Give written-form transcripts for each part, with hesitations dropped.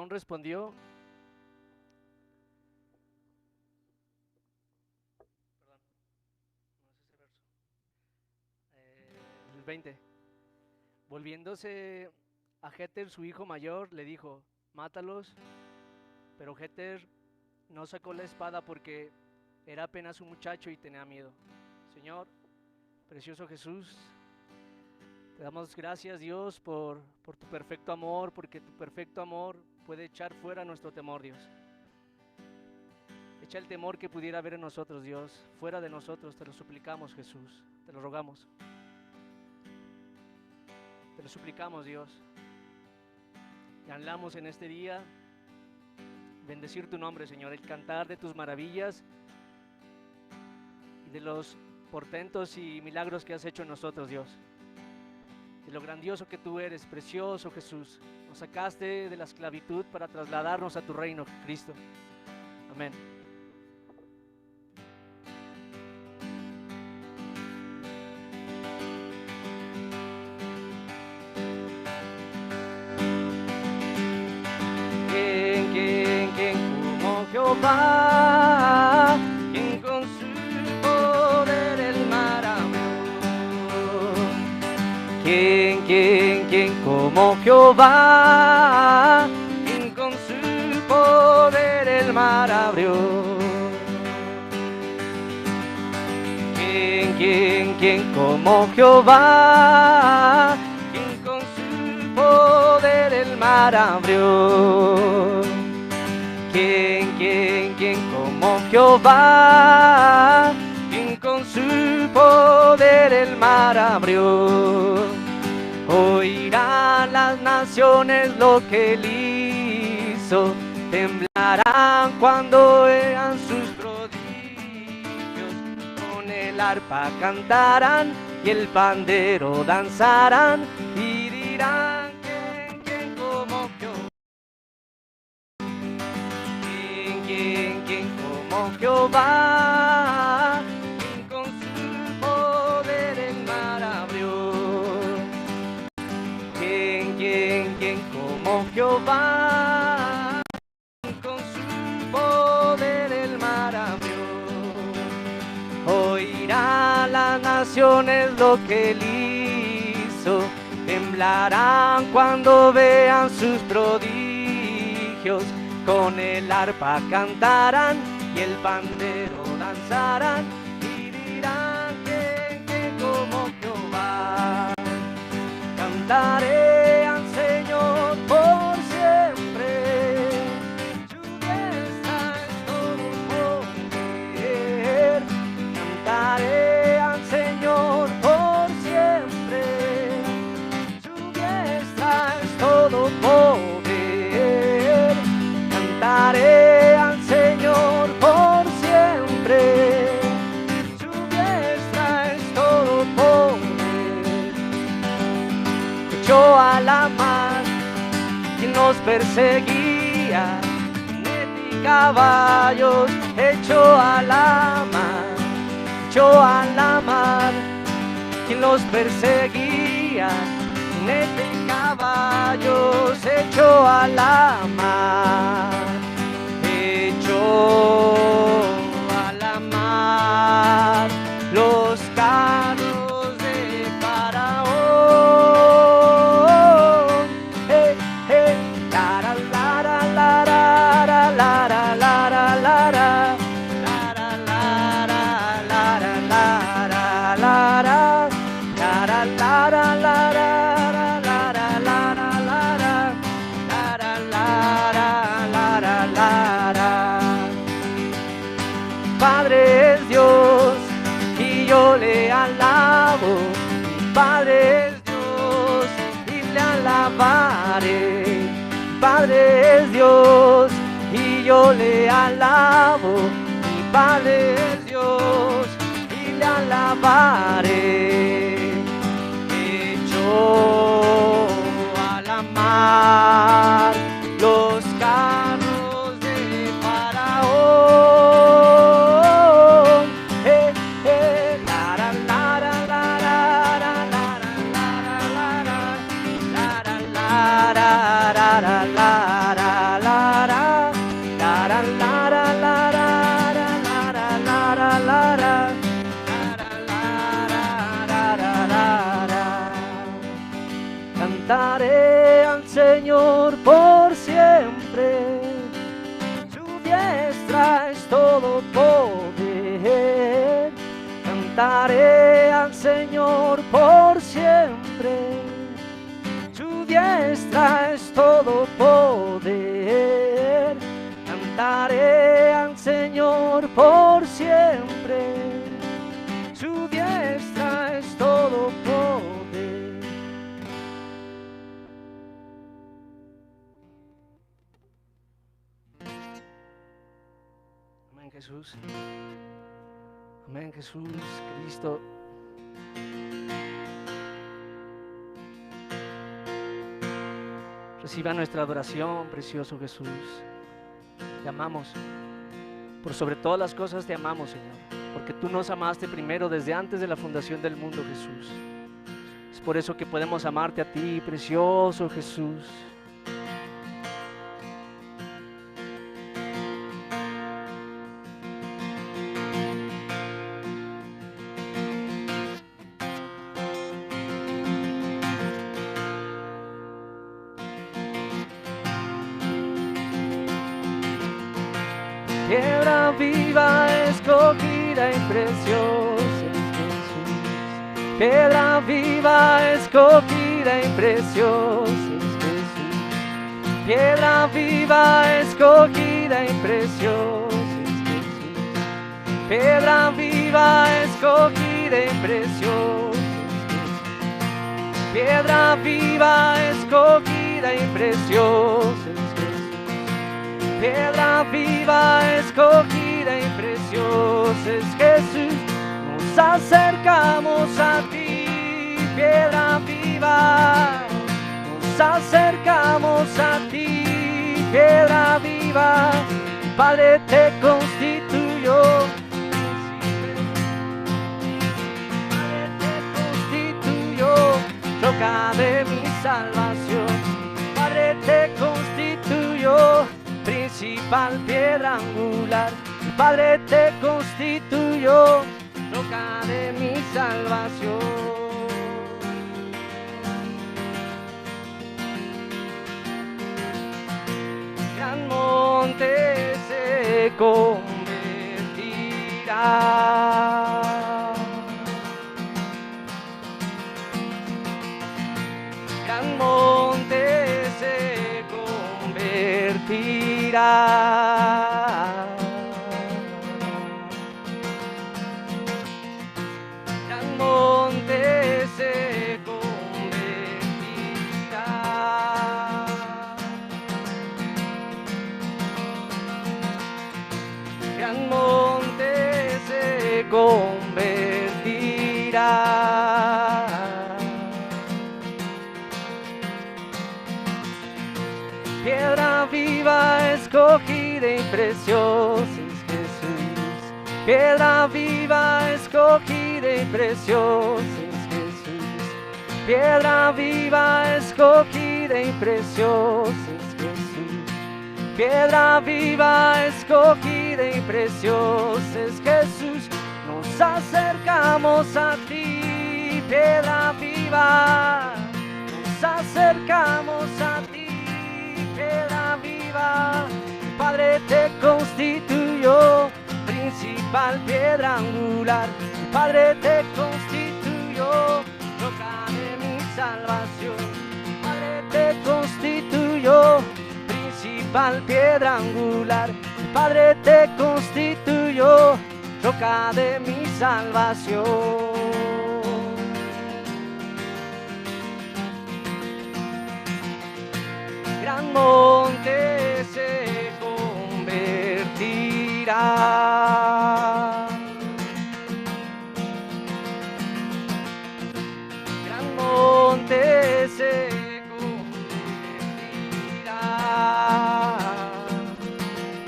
Faraón respondió, el 20, volviéndose a Jeter, su hijo mayor, le dijo, mátalos, pero Jeter no sacó la espada porque era apenas un muchacho y tenía miedo. Señor, precioso Jesús, te damos gracias, Dios, por tu perfecto amor, porque tu perfecto amor puede echar fuera nuestro temor, Dios. Echa el temor que pudiera haber en nosotros, Dios, fuera de nosotros, te lo suplicamos, Jesús, te lo rogamos. Te lo suplicamos, Dios. Y anhelamos en este día bendecir tu nombre, Señor, el cantar de tus maravillas y de los portentos y milagros que has hecho en nosotros, Dios. De lo grandioso que tú eres, precioso Jesús. Nos sacaste de la esclavitud para trasladarnos a tu reino, Cristo. Amén. ¿Quién como Jehová? ¿Quién con su poder el mar abrió? ¿Quién como Jehová? ¿Quién con su poder el mar abrió? ¿Quién como Jehová? ¿Quién con su poder el mar abrió? ¿Quién como Jehová? ¿Quién con su poder el mar abrió? Oirán las naciones lo que él hizo, temblarán cuando vean sus prodigios, con el arpa cantarán y el pandero danzarán y dirán ¿quién como Jehová? ¿Quién como Jehová? ¿Quién con su poder el mar abrió? ¿Quién como Jehová? ¿Quién con su poder el mar abrió? Oirán las naciones lo que él hizo, temblarán cuando vean sus prodigios, con el arpa cantarán y el pandero danzarán y dirán ¿quién como Jehová? Cantaré al Señor por siempre, su diestra es todo poder. Cantaré al Señor por siempre, su diestra es todo poder. Cantaré al Señor por siempre, su diestra es todo poder. Echó a la mar quien nos perseguía, jinete y caballos, echó a la mar quien los perseguía, jinete y caballos, echó a la mar, echó a la mar los carros de Faraón. Lara, lara, lara, lara, lara, lara, lara, lara, lara, lara, lara, lara, lara, lara, lara. Padre es Dios y yo le alabo, mi Padre es Dios y le alabaré. Padre es Dios y yo le alabo, mi Padre es Dios y le alabaré. Echó a la mar los carros de Faraón. Lara, lara, lara, lara, lara, lara, lara, lara, lara, lara, lara, Cantaré al Señor por siempre, su diestra es todo poder. Cantaré al Señor por siempre, su diestra es todo poder. Amén, Jesús. Amén, Jesús, Cristo. Reciba nuestra adoración, precioso Jesús. Te amamos. Por sobre todas las cosas te amamos, Señor, porque tú nos amaste primero desde antes de la fundación del mundo, Jesús. Es por eso que podemos amarte a ti, precioso Jesús. Piedra viva, escogida y preciosa es Jesús. Piedra viva, escogida y preciosa es Jesús. Piedra viva, escogida y preciosa es Jesús. Piedra viva, escogida y preciosa es Jesús. Piedra viva, escogida y preciosa es Jesús. Piedra viva, escogida y preciosa es Jesús. Nos acercamos a ti, piedra viva. Nos acercamos a ti, piedra viva. Padre te constituyó. Padre te constituyó, roca de mi salvación. Padre te constituyó, principal piedra angular. El Padre te constituyó, roca de mi salvación. Gran monte se convertirá. Gran monte se convertirá. Gran monte se convertirá. Gran monte se convertirá. Piedra viva, escogida y preciosa es Jesús. Piedra viva, escogida y preciosa es Jesús. Piedra viva, escogida y preciosa es Jesús. Piedra viva, escogida y preciosa es Jesús. Nos acercamos a ti, piedra viva. Nos acercamos a ti, piedra viva. Padre te constituyó, principal piedra angular. Padre te constituyó, roca de mi salvación. Padre te constituyó, principal piedra angular. Padre te constituyó, roca de mi salvación. Gran monte se convertirá. Gran monte se convertirá.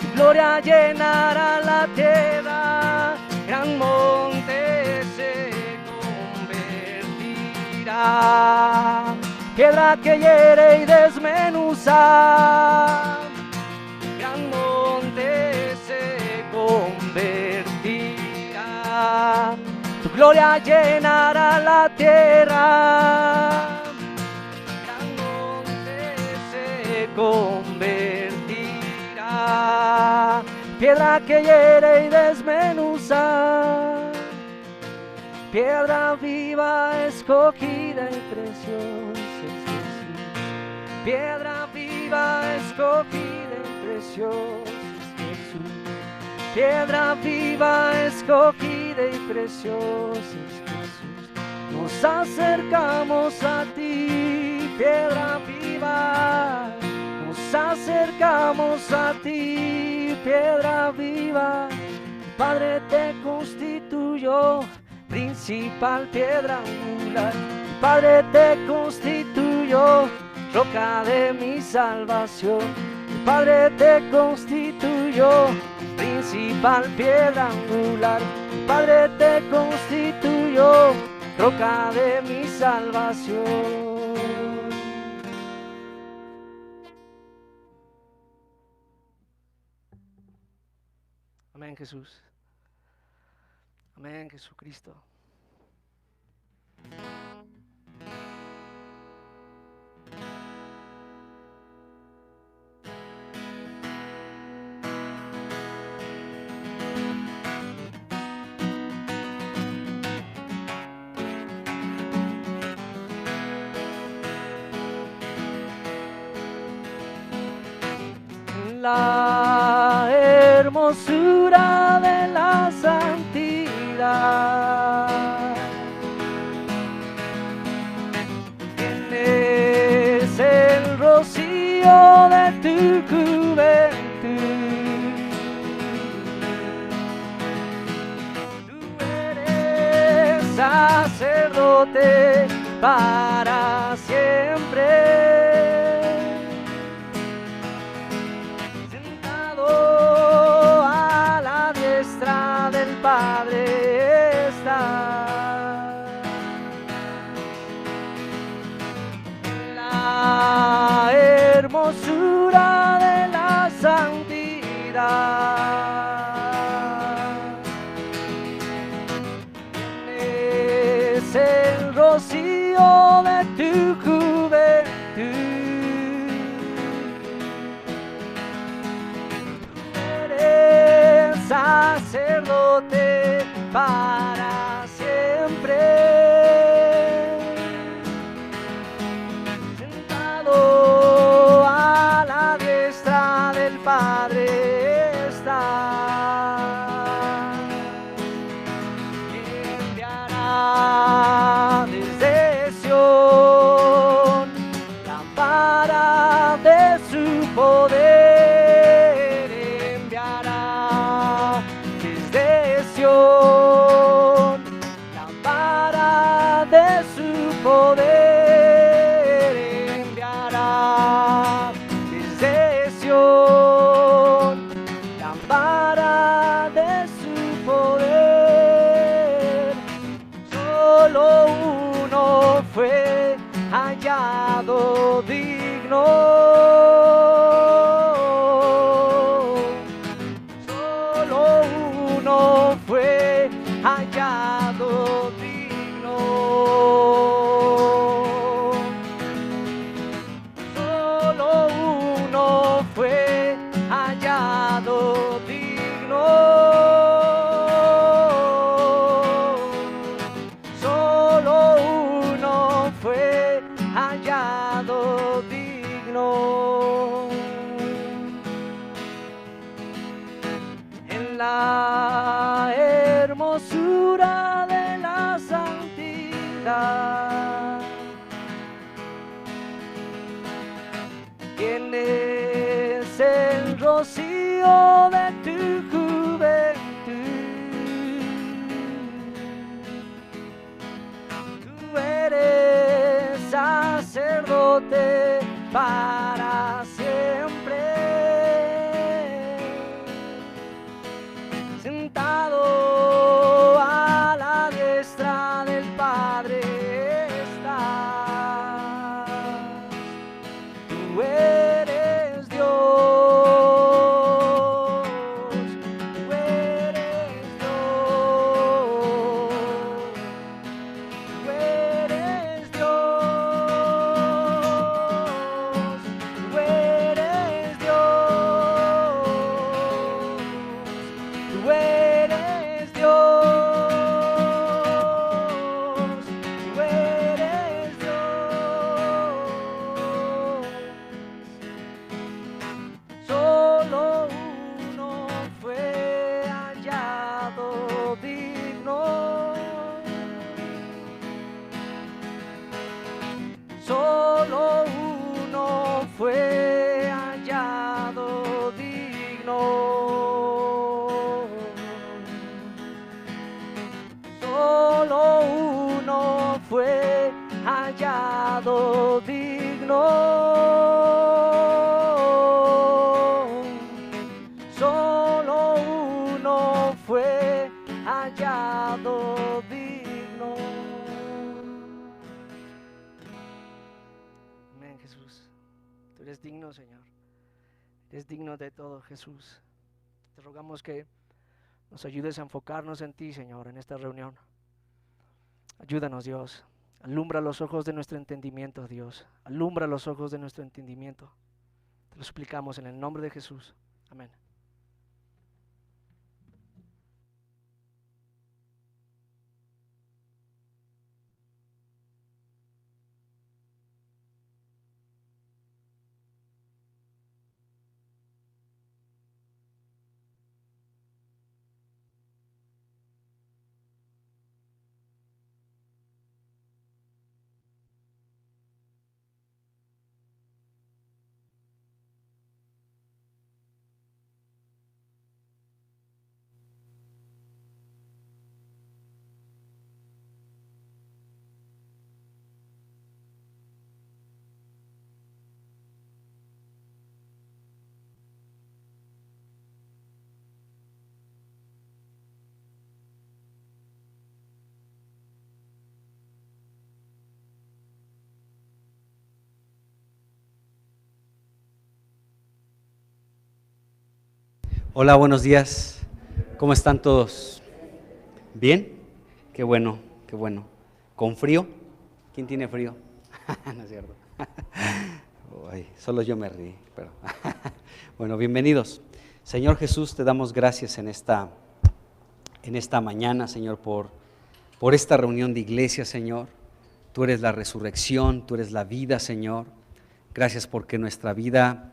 Tu gloria llenará la tierra. Gran monte se convertirá. Piedra que hiere y desmenuza, gran monte se convertirá. Tu gloria llenará la tierra, gran monte se convertirá. Piedra que hiere y desmenuza, piedra viva, escogida y preciosa es Jesús. Piedra viva, escogida y preciosa es Jesús. Piedra viva, escogida y preciosa es Jesús. Nos acercamos a ti, piedra viva. Nos acercamos a ti, piedra viva. Padre te constituyó principal piedra angular. Padre te constituyó roca de mi salvación. Padre te constituyó principal piedra angular. Padre te constituyó roca de mi salvación. Amén, Jesús. Amén, Jesucristo. La hermosura de la santidad. ¿Quién es el rocío de tu juventud? Tú eres sacerdote para siempre. Padre está. La hermosura de la santidad. Es el rocío de tu juventud. Eres sacerdote para siempre, sentado a la diestra del Padre está. Enviará desde Sion la vara de su poder. La vara de su poder enviará desde Sion, la vara de su poder. Solo uno fue hallado digno. Fue hallado digno. Solo uno fue hallado digno. Solo uno fue hallado digno. En la hermosura de la santidad. ¿Quién es el rocío de tu juventud? Tú eres sacerdote para siempre. Sentado a la diestra del Padre estás. Tú eres Dios, tú eres Dios, tú eres Dios, Eres digno de todo, Jesús. Te rogamos que nos ayudes a enfocarnos en ti, Señor, en esta reunión. Ayúdanos, Dios. Alumbra los ojos de nuestro entendimiento, Dios. Alumbra los ojos de nuestro entendimiento. Te lo suplicamos en el nombre de Jesús. Amén. Hola, buenos días. ¿Cómo están todos? ¿Bien? Qué bueno, qué bueno. ¿Con frío? ¿Quién tiene frío? No es cierto. Ay, solo yo me río, pero bueno, bienvenidos. Señor Jesús, te damos gracias en esta mañana, Señor, por esta reunión de iglesia, Señor. Tú eres la resurrección, tú eres la vida, Señor. Gracias porque nuestra vida,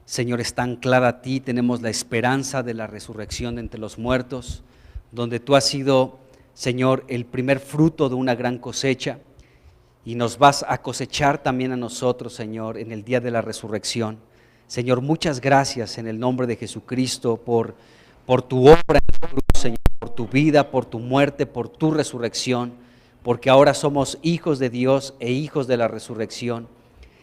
Señor, está anclada a ti. Tenemos la esperanza de la resurrección de entre los muertos, donde tú has sido, Señor, el primer fruto de una gran cosecha, y nos vas a cosechar también a nosotros, Señor, en el día de la resurrección. Señor, muchas gracias en el nombre de Jesucristo por tu obra en la cruz, Señor, por tu vida, por tu muerte, por tu resurrección, porque ahora somos hijos de Dios e hijos de la resurrección,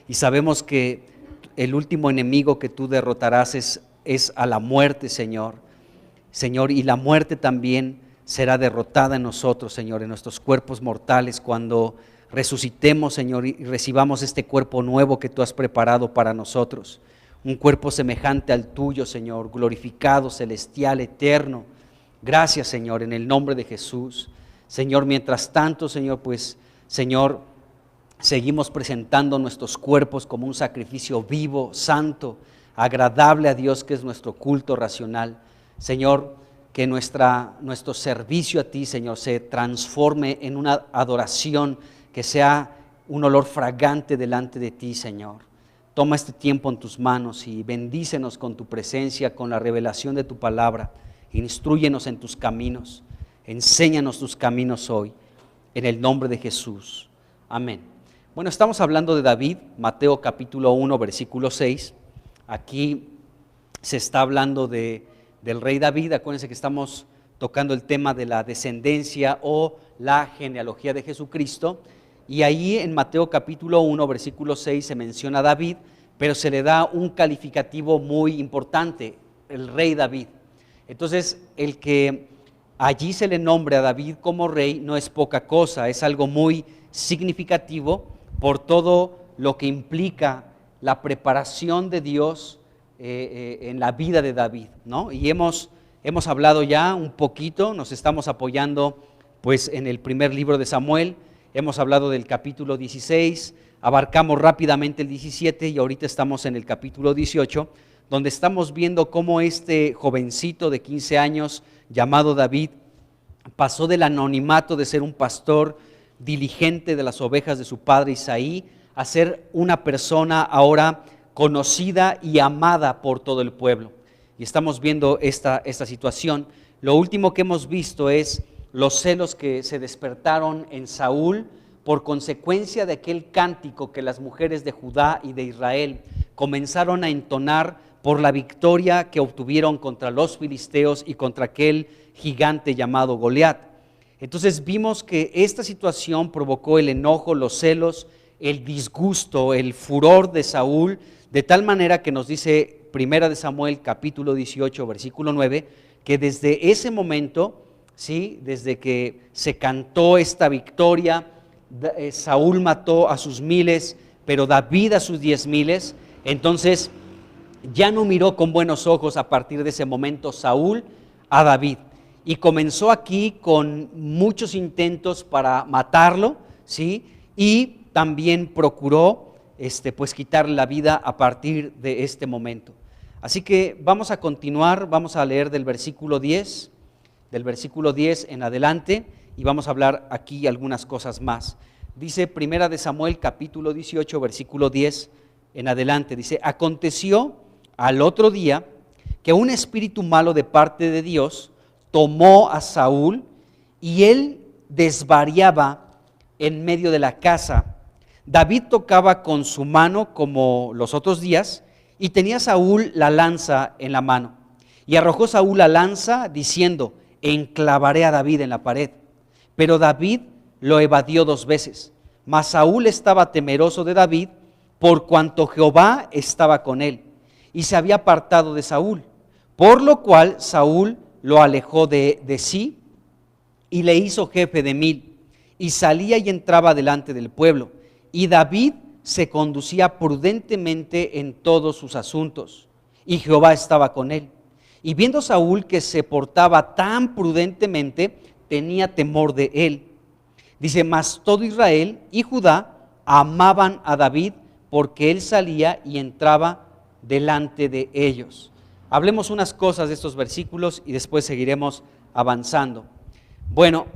y sabemos que el último enemigo que tú derrotarás es a la muerte, Señor. Señor, y la muerte también será derrotada en nosotros, Señor, en nuestros cuerpos mortales, cuando resucitemos, Señor, y recibamos este cuerpo nuevo que tú has preparado para nosotros. Un cuerpo semejante al tuyo, Señor, glorificado, celestial, eterno. Gracias, Señor, en el nombre de Jesús. Señor, mientras tanto, Señor, pues, Señor, seguimos presentando nuestros cuerpos como un sacrificio vivo, santo, agradable a Dios, que es nuestro culto racional. Señor, que nuestro servicio a ti, Señor, se transforme en una adoración, que sea un olor fragante delante de ti, Señor. Toma este tiempo en tus manos y bendícenos con tu presencia, con la revelación de tu palabra. Instrúyenos en tus caminos, enséñanos tus caminos hoy, en el nombre de Jesús. Amén. Bueno, estamos hablando de David, Mateo capítulo 1, versículo 6. Aquí se está hablando del rey David. Acuérdense que estamos tocando el tema de la descendencia o la genealogía de Jesucristo. Y ahí en Mateo capítulo 1, versículo 6 se menciona a David, pero se le da un calificativo muy importante, el rey David. Entonces, el que allí se le nombre a David como rey no es poca cosa, es algo muy significativo por todo lo que implica la preparación de Dios en la vida de David, ¿no? Y hemos hablado ya un poquito, nos estamos apoyando pues en el primer libro de Samuel, hemos hablado del capítulo 16, abarcamos rápidamente el 17 y ahorita estamos en el capítulo 18, donde estamos viendo cómo este jovencito de 15 años llamado David pasó del anonimato de ser un pastor diligente de las ovejas de su padre Isaí a ser una persona ahora conocida y amada por todo el pueblo. Y estamos viendo esta situación. Lo último que hemos visto es los celos que se despertaron en Saúl por consecuencia de aquel cántico que las mujeres de Judá y de Israel comenzaron a entonar por la victoria que obtuvieron contra los filisteos y contra aquel gigante llamado Goliat. Entonces vimos que esta situación provocó el enojo, los celos, el disgusto, el furor de Saúl, de tal manera que nos dice Primera de Samuel capítulo 18 versículo 9, que desde ese momento, ¿sí?, desde que se cantó esta victoria, Saúl mató a sus 1000, pero David a sus 10,000. Entonces ya no miró con buenos ojos a partir de ese momento Saúl a David. Y comenzó aquí con muchos intentos para matarlo, ¿sí? Y también procuró pues quitarle la vida a partir de este momento. Así que vamos a continuar, vamos a leer del versículo 10 en adelante, y vamos a hablar aquí algunas cosas más. Dice Primera de Samuel capítulo 18, versículo 10 en adelante, dice: aconteció al otro día que un espíritu malo de parte de Dios tomó a Saúl, y él desvariaba en medio de la casa. David tocaba con su mano como los otros días, y tenía Saúl la lanza en la mano. Y arrojó Saúl la lanza, diciendo: enclavaré a David en la pared. Pero David lo evadió 2 veces. Mas Saúl estaba temeroso de David, por cuanto Jehová estaba con él, y se había apartado de Saúl. Por lo cual Saúl lo alejó de sí, y le hizo jefe de 1000, y salía y entraba delante del pueblo. Y David se conducía prudentemente en todos sus asuntos, y Jehová estaba con él. Y viendo Saúl que se portaba tan prudentemente, tenía temor de él. Dice: mas todo Israel y Judá amaban a David, porque él salía y entraba delante de ellos. Hablemos unas cosas de estos versículos y después seguiremos avanzando. Bueno,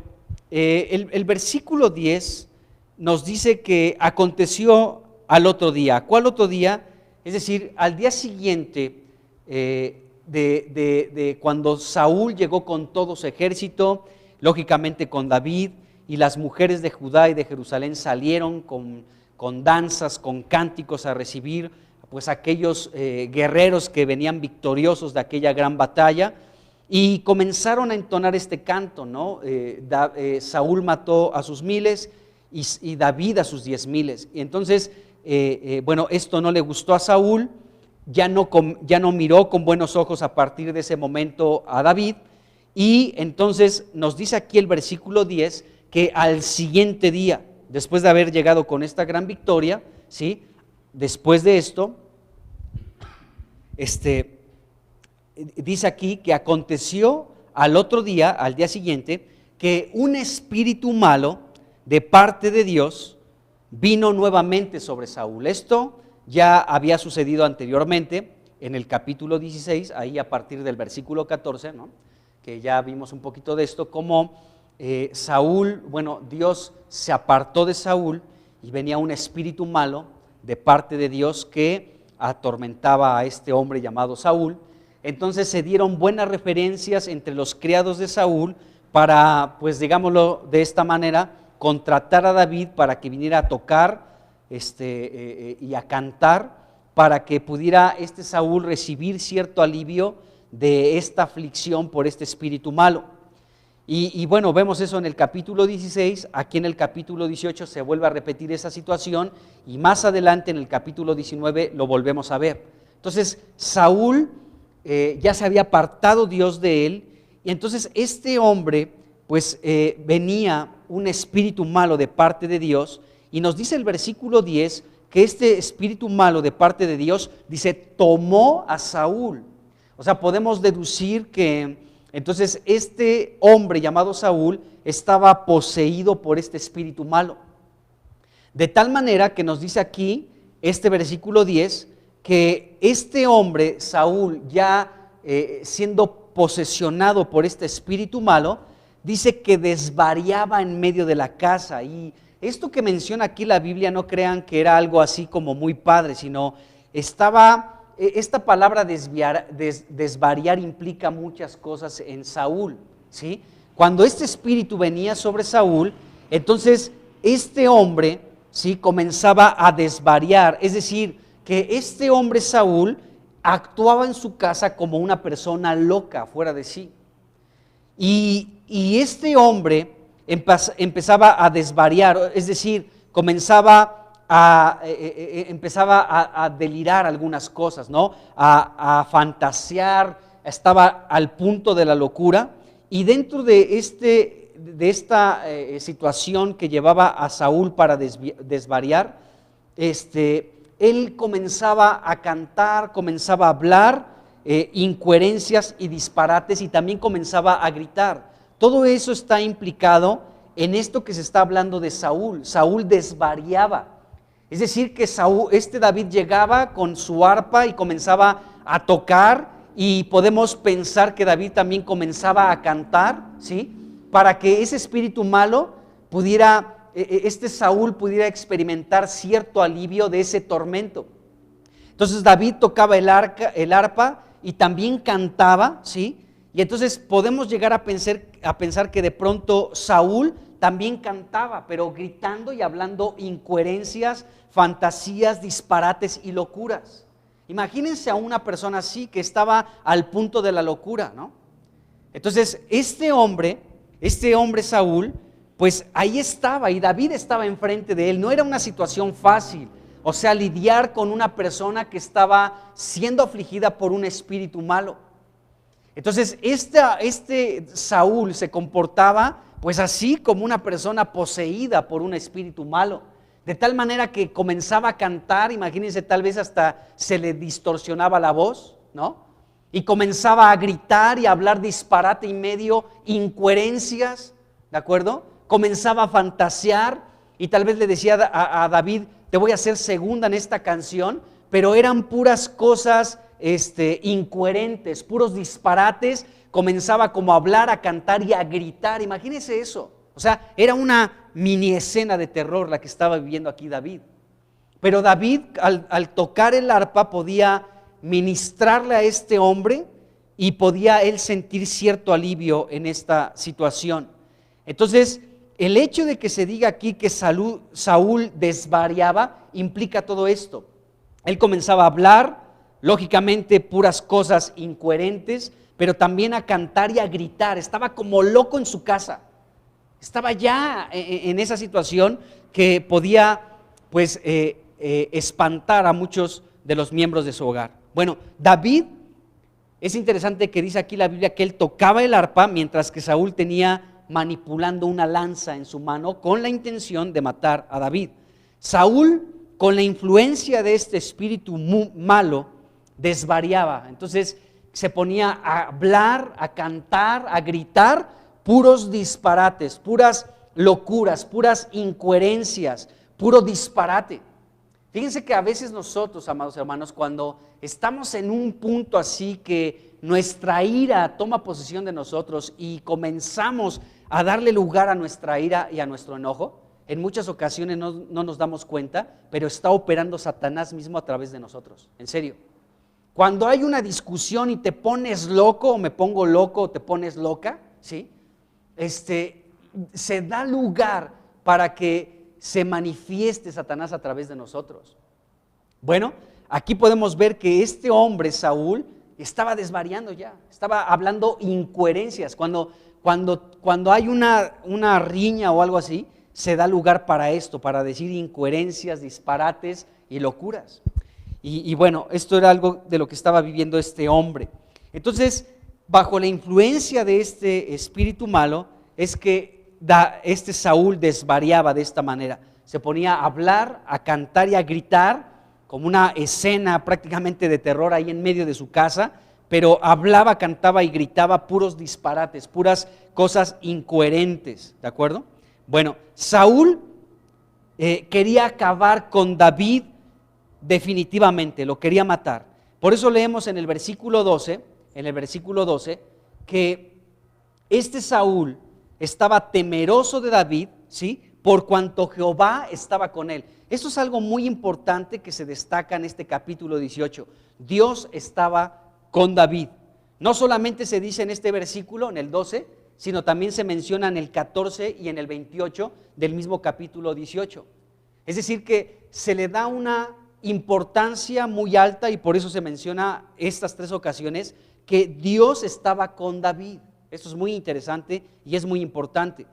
el versículo 10 nos dice que aconteció al otro día. ¿Cuál otro día? Es decir, al día siguiente de cuando Saúl llegó con todo su ejército, lógicamente con David, y las mujeres de Judá y de Jerusalén salieron con danzas, con cánticos a recibir pues aquellos guerreros que venían victoriosos de aquella gran batalla, y comenzaron a entonar este canto, ¿no? Saúl mató a sus 1000 y David a sus 10,000. Y entonces, bueno, esto no le gustó a Saúl, ya no miró con buenos ojos a partir de ese momento a David, y entonces nos dice aquí el versículo 10 que al siguiente día, después de haber llegado con esta gran victoria, ¿sí?, después de esto, dice aquí que aconteció al otro día, al día siguiente, que un espíritu malo de parte de Dios vino nuevamente sobre Saúl. Esto ya había sucedido anteriormente en el capítulo 16, ahí a partir del versículo 14, ¿no?, que ya vimos un poquito de esto, como Saúl, bueno, Dios se apartó de Saúl y venía un espíritu malo de parte de Dios que atormentaba a este hombre llamado Saúl. Entonces se dieron buenas referencias entre los criados de Saúl para, pues digámoslo de esta manera, contratar a David para que viniera a tocar y a cantar, para que pudiera Saúl recibir cierto alivio de esta aflicción por este espíritu malo. Y bueno, vemos eso en el capítulo 16, aquí en el capítulo 18 se vuelve a repetir esa situación, y más adelante en el capítulo 19 lo volvemos a ver. Entonces Saúl ya se había apartado Dios de él, y entonces este hombre pues venía un espíritu malo de parte de Dios, y nos dice el versículo 10 que este espíritu malo de parte de Dios, dice, tomó a Saúl. O sea, podemos deducir que entonces este hombre llamado Saúl estaba poseído por este espíritu malo. De tal manera que nos dice aquí este versículo 10 que este hombre, Saúl, ya siendo posesionado por este espíritu malo, dice que desvariaba en medio de la casa. Y esto que menciona aquí la Biblia, no crean que era algo así como muy padre, sino esta palabra desvariar implica muchas cosas en Saúl, ¿sí? Cuando este espíritu venía sobre Saúl, entonces este hombre, ¿sí?, comenzaba a desvariar, es decir, que este hombre Saúl actuaba en su casa como una persona loca, fuera de sí. Y este hombre empezaba a desvariar, es decir, empezaba a delirar algunas cosas, ¿no?, a fantasear, estaba al punto de la locura. Y dentro de esta situación que llevaba a Saúl para desvariar, él comenzaba a cantar, comenzaba a hablar incoherencias y disparates, y también comenzaba a gritar. Todo eso está implicado en esto que se está hablando de Saúl. Saúl desvariaba. Es decir, que David llegaba con su arpa y comenzaba a tocar, y podemos pensar que David también comenzaba a cantar, ¿sí? Para que ese espíritu malo Saúl pudiera experimentar cierto alivio de ese tormento. Entonces David tocaba el arpa y también cantaba, ¿sí? Y entonces podemos llegar a pensar que de pronto Saúl también cantaba, pero gritando y hablando incoherencias, fantasías, disparates y locuras. Imagínense a una persona así, que estaba al punto de la locura, ¿no? Entonces este hombre Saúl, pues ahí estaba, y David estaba enfrente de él. No era una situación fácil, o sea, lidiar con una persona que estaba siendo afligida por un espíritu malo. Entonces este Saúl se comportaba pues así, como una persona poseída por un espíritu malo, de tal manera que comenzaba a cantar. Imagínense, tal vez hasta se le distorsionaba la voz, ¿no? Y comenzaba a gritar y a hablar disparate y medio, incoherencias, ¿de acuerdo? Comenzaba a fantasear, y tal vez le decía a David: te voy a hacer segunda en esta canción, pero eran puras cosas incoherentes, puros disparates. Comenzaba como a hablar, a cantar y a gritar. Imagínense eso. O sea, era una mini escena de terror la que estaba viviendo aquí David. Pero David, al tocar el arpa, podía ministrarle a este hombre, y podía él sentir cierto alivio en esta situación. Entonces, el hecho de que se diga aquí que Saúl desvariaba implica todo esto. Él comenzaba a hablar, lógicamente puras cosas incoherentes, pero también a cantar y a gritar. Estaba como loco en su casa. Estaba ya en esa situación que podía pues espantar a muchos de los miembros de su hogar. Bueno, David, es interesante que dice aquí la Biblia que él tocaba el arpa, mientras que Saúl tenía manipulando una lanza en su mano con la intención de matar a David. Saúl, con la influencia de este espíritu malo, desvariaba. Entonces se ponía a hablar, a cantar, a gritar puros disparates, puras locuras, puras incoherencias, puro disparate. Fíjense que a veces nosotros, amados hermanos, cuando estamos en un punto así que nuestra ira toma posesión de nosotros y comenzamos a darle lugar a nuestra ira y a nuestro enojo, en muchas ocasiones no nos damos cuenta, pero está operando Satanás mismo a través de nosotros. En serio. Cuando hay una discusión y te pones loco, o me pongo loco, o te pones loca, ¿sí? Se da lugar para que se manifieste Satanás a través de nosotros. Bueno, aquí podemos ver que este hombre, Saúl, estaba desvariando ya, estaba hablando incoherencias. Cuando hay una riña o algo así, se da lugar para esto, para decir incoherencias, disparates y locuras. Y bueno, esto era algo de lo que estaba viviendo este hombre. Entonces, bajo la influencia de este espíritu malo, es que este Saúl desvariaba de esta manera. Se ponía a hablar, a cantar y a gritar, como una escena prácticamente de terror ahí en medio de su casa, pero hablaba, cantaba y gritaba puros disparates, puras cosas incoherentes, ¿de acuerdo? Bueno, Saúl quería acabar con David definitivamente, lo quería matar. Por eso leemos en el versículo 12, que este Saúl estaba temeroso de David, ¿sí? Por cuanto Jehová estaba con él. Eso es algo muy importante que se destaca en este capítulo 18. Dios estaba con David. No solamente se dice en este versículo, en el 12, sino también se menciona en el 14 y en el 28 del mismo capítulo 18. Es decir, que se le da una importancia muy alta, y por eso se menciona estas tres ocasiones que Dios estaba con David. Esto es muy interesante y es muy importante,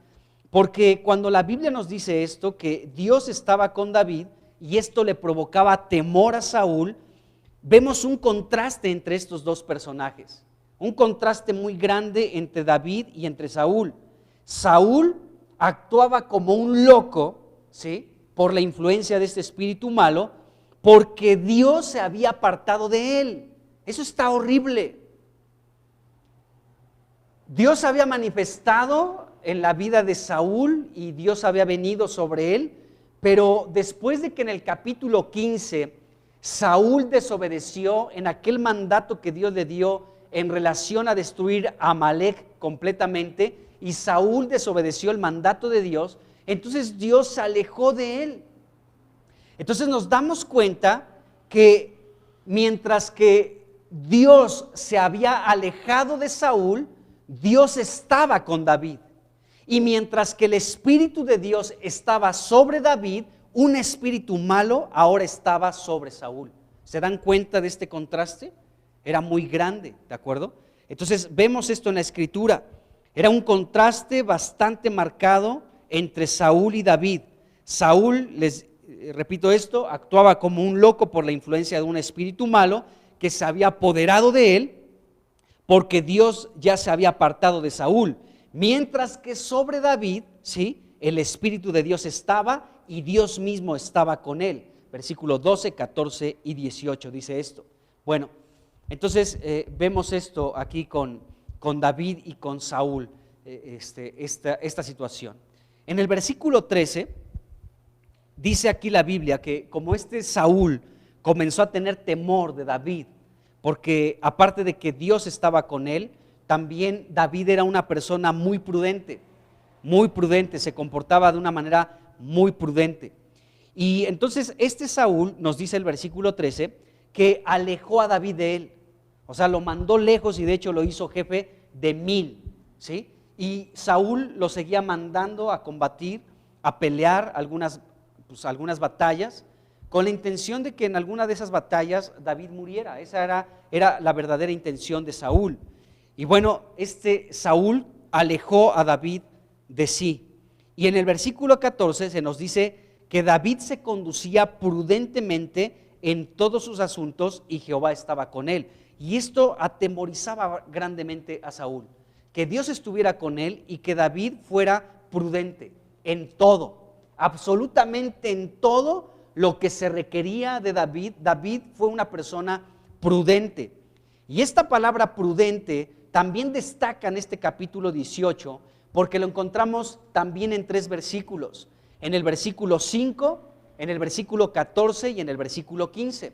porque cuando la Biblia nos dice esto, que Dios estaba con David y esto le provocaba temor a Saúl, vemos un contraste entre estos dos personajes, un contraste muy grande entre David y entre Saúl. Saúl actuaba como un loco, ¿sí? Por la influencia de este espíritu malo, porque Dios se había apartado de él. Eso está horrible. Dios había manifestado en la vida de Saúl y Dios había venido sobre él, pero después de que en el capítulo 15 Saúl desobedeció en aquel mandato que Dios le dio en relación a destruir a Amalec completamente, y Saúl desobedeció el mandato de Dios, entonces Dios se alejó de él. Entonces nos damos cuenta que mientras que Dios se había alejado de Saúl, Dios estaba con David. Y mientras que el Espíritu de Dios estaba sobre David, un espíritu malo ahora estaba sobre Saúl. ¿Se dan cuenta de este contraste? Era muy grande, ¿de acuerdo? Entonces vemos esto en la Escritura. Era un contraste bastante marcado entre Saúl y David. Saúl, les repito esto, actuaba como un loco por la influencia de un espíritu malo que se había apoderado de él, porque Dios ya se había apartado de Saúl. Mientras que sobre David, ¿sí?, el Espíritu de Dios estaba y Dios mismo estaba con él. Versículos 12, 14 y 18 dice esto. Bueno, entonces vemos esto aquí con David y con Saúl, esta situación. En el versículo 13 dice aquí la Biblia que como Saúl comenzó a tener temor de David, porque aparte de que Dios estaba con él, también David era una persona muy prudente, se comportaba de una manera muy prudente. Y entonces Saúl, nos dice el versículo 13, que alejó a David de él, o sea, lo mandó lejos y de hecho lo hizo jefe de 1000, ¿sí? Y Saúl lo seguía mandando a combatir, a pelear algunas batallas, con la intención de que en alguna de esas batallas David muriera. Esa era la verdadera intención de Saúl. Y bueno, Saúl alejó a David de sí. Y en el versículo 14 se nos dice que David se conducía prudentemente en todos sus asuntos y Jehová estaba con él. Y esto atemorizaba grandemente a Saúl, que Dios estuviera con él y que David fuera prudente en todo, absolutamente en todo lo que se requería de David. David fue una persona prudente. Y esta palabra prudente también destaca en este capítulo 18, porque lo encontramos también en 3 versículos, en el versículo 5, en el versículo 14 y en el versículo 15.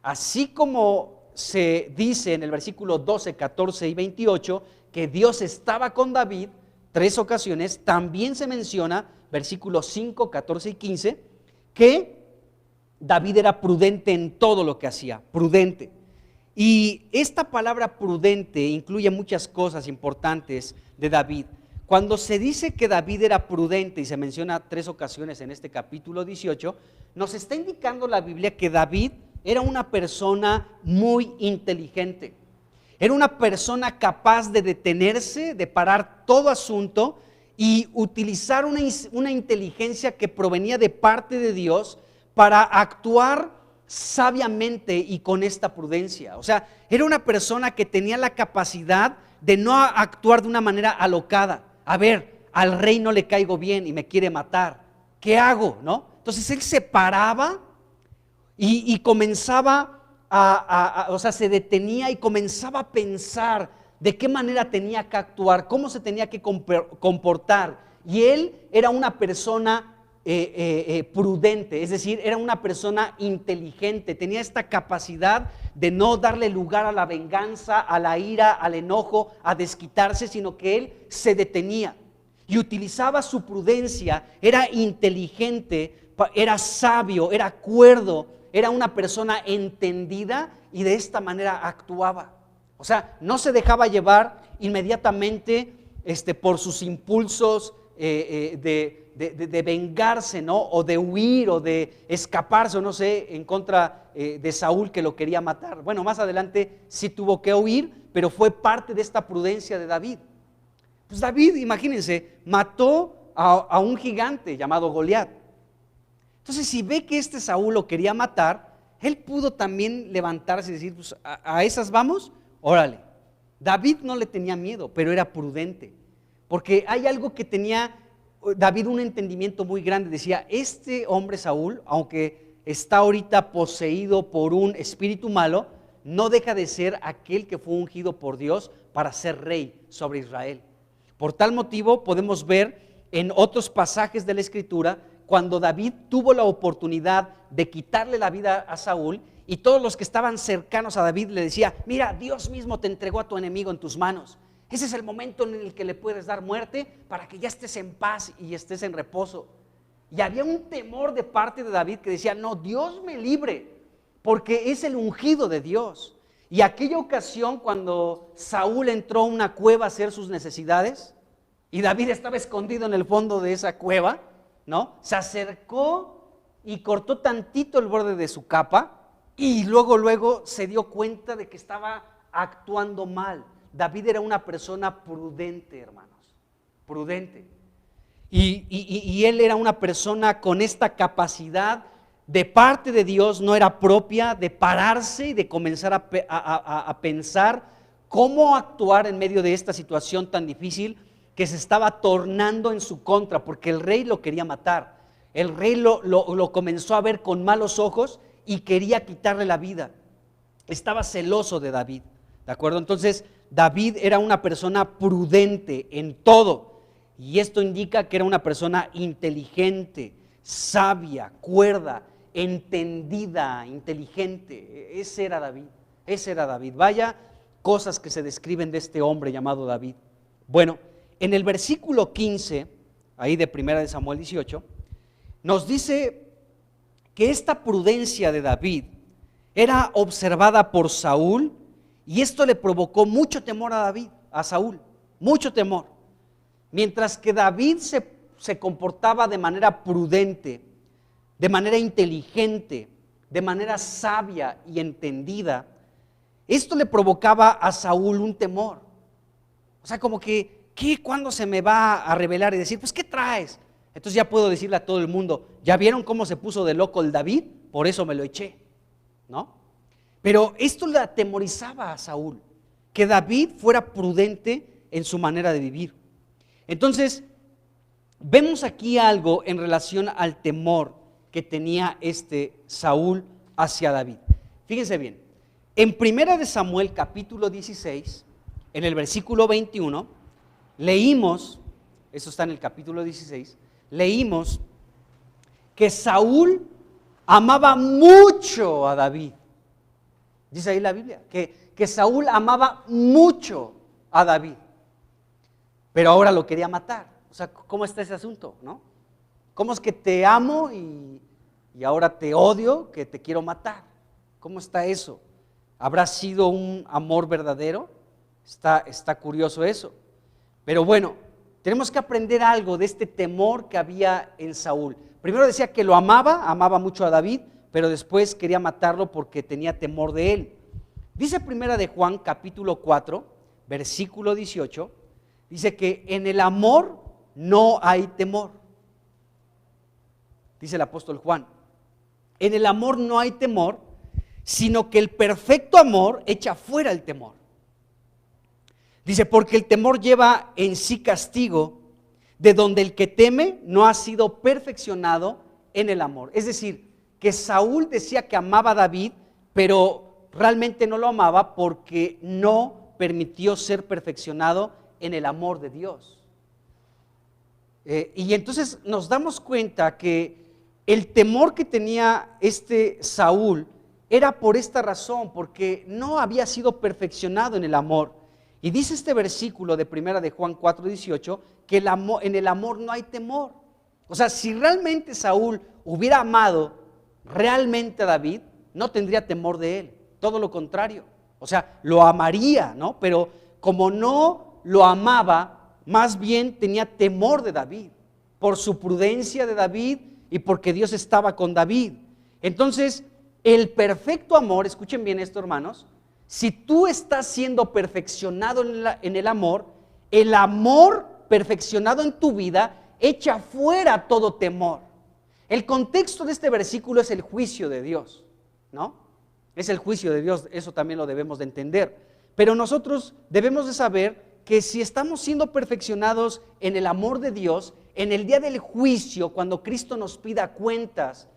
Así como se dice en el versículo 12, 14 y 28 que Dios estaba con David 3 ocasiones, también se menciona versículos 5, 14 y 15 que David era prudente en todo lo que hacía, prudente. Y esta palabra prudente incluye muchas cosas importantes de David. Cuando se dice que David era prudente, y se menciona 3 ocasiones en este capítulo 18, nos está indicando la Biblia que David era una persona muy inteligente. Era una persona capaz de detenerse, de parar todo asunto y utilizar una inteligencia que provenía de parte de Dios para actuar sabiamente y con esta prudencia. O sea, era una persona que tenía la capacidad de no actuar de una manera alocada. A ver, al rey no le caigo bien y me quiere matar, ¿qué hago? ¿No? Entonces él se paraba y comenzaba o sea, se detenía y comenzaba a pensar de qué manera tenía que actuar, cómo se tenía que comportar. Y él era una persona prudente, es decir, era una persona inteligente, tenía esta capacidad de no darle lugar a la venganza, a la ira, al enojo, a desquitarse, sino que él se detenía y utilizaba su prudencia. Era inteligente, era sabio, era cuerdo, era una persona entendida y de esta manera actuaba. O sea, no se dejaba llevar inmediatamente por sus impulsos de vengarse, ¿no? O de huir o de escaparse, o no sé, en contra de Saúl, que lo quería matar. Bueno, más adelante sí tuvo que huir, pero fue parte de esta prudencia de David. Pues David, imagínense, mató a un gigante llamado Goliat. Entonces, si ve que Saúl lo quería matar, él pudo también levantarse y decir, pues a esas vamos, órale. David no le tenía miedo, pero era prudente, porque hay algo que tenía David, un entendimiento muy grande. Decía, este hombre Saúl, aunque está ahorita poseído por un espíritu malo, no deja de ser aquel que fue ungido por Dios para ser rey sobre Israel. Por tal motivo podemos ver en otros pasajes de la Escritura cuando David tuvo la oportunidad de quitarle la vida a Saúl, y todos los que estaban cercanos a David le decían: mira, Dios mismo te entregó a tu enemigo en tus manos. Ese es el momento en el que le puedes dar muerte para que ya estés en paz y estés en reposo. Y había un temor de parte de David que decía: no, Dios me libre, porque es el ungido de Dios. Y aquella ocasión cuando Saúl entró a una cueva a hacer sus necesidades y David estaba escondido en el fondo de esa cueva, ¿no? Se acercó y cortó tantito el borde de su capa, y luego se dio cuenta de que estaba actuando mal. David era una persona prudente, hermanos, prudente. Y él era una persona con esta capacidad de parte de Dios, no era propia, de pararse y de comenzar a pensar cómo actuar en medio de esta situación tan difícil que se estaba tornando en su contra, porque el rey lo quería matar. El rey lo comenzó a ver con malos ojos y quería quitarle la vida. Estaba celoso de David, ¿de acuerdo? Entonces David era una persona prudente en todo, y esto indica que era una persona inteligente, sabia, cuerda, entendida, inteligente. Ese era David. Vaya cosas que se describen de este hombre llamado David. Bueno, en el versículo 15, ahí de 1 Samuel 18, nos dice que esta prudencia de David era observada por Saúl, y esto le provocó mucho temor a Saúl, mucho temor. Mientras que David se comportaba de manera prudente, de manera inteligente, de manera sabia y entendida, esto le provocaba a Saúl un temor. O sea, como que, ¿qué? ¿Cuándo se me va a revelar y decir, pues, ¿qué traes? Entonces ya puedo decirle a todo el mundo: ¿ya vieron cómo se puso de loco el David? Por eso me lo eché, ¿no? Pero esto le atemorizaba a Saúl, que David fuera prudente en su manera de vivir. Entonces, vemos aquí algo en relación al temor que tenía Saúl hacia David. Fíjense bien, en 1 Samuel capítulo 16, en el versículo 21, leímos, eso está en el capítulo 16, leímos que Saúl amaba mucho a David. Dice ahí la Biblia, que Saúl amaba mucho a David, pero ahora lo quería matar. O sea, ¿cómo está ese asunto, no? ¿Cómo es que te amo y ahora te odio, que te quiero matar? ¿Cómo está eso? ¿Habrá sido un amor verdadero? Está curioso eso. Pero bueno, tenemos que aprender algo de este temor que había en Saúl. Primero decía que lo amaba mucho a David, pero después quería matarlo porque tenía temor de él. Dice 1 de Juan capítulo 4, versículo 18, dice que en el amor no hay temor. Dice el apóstol Juan, en el amor no hay temor, sino que el perfecto amor echa fuera el temor. Dice, porque el temor lleva en sí castigo, de donde el que teme no ha sido perfeccionado en el amor. Es decir, que Saúl decía que amaba a David, pero realmente no lo amaba porque no permitió ser perfeccionado en el amor de Dios. Y entonces nos damos cuenta que el temor que tenía Saúl era por esta razón, porque no había sido perfeccionado en el amor. Y dice este versículo de 1 de Juan 4:18 que en el amor no hay temor. O sea, si realmente Saúl hubiera amado realmente a David, no tendría temor de él, todo lo contrario. O sea, lo amaría, ¿no? Pero como no lo amaba, más bien tenía temor de David, por su prudencia de David y porque Dios estaba con David. Entonces, el perfecto amor, escuchen bien esto, hermanos, si tú estás siendo perfeccionado en el amor perfeccionado en tu vida echa fuera todo temor. El contexto de este versículo es el juicio de Dios, ¿no? Es el juicio de Dios, eso también lo debemos de entender. Pero nosotros debemos de saber que si estamos siendo perfeccionados en el amor de Dios, en el día del juicio, cuando Cristo nos pida cuentas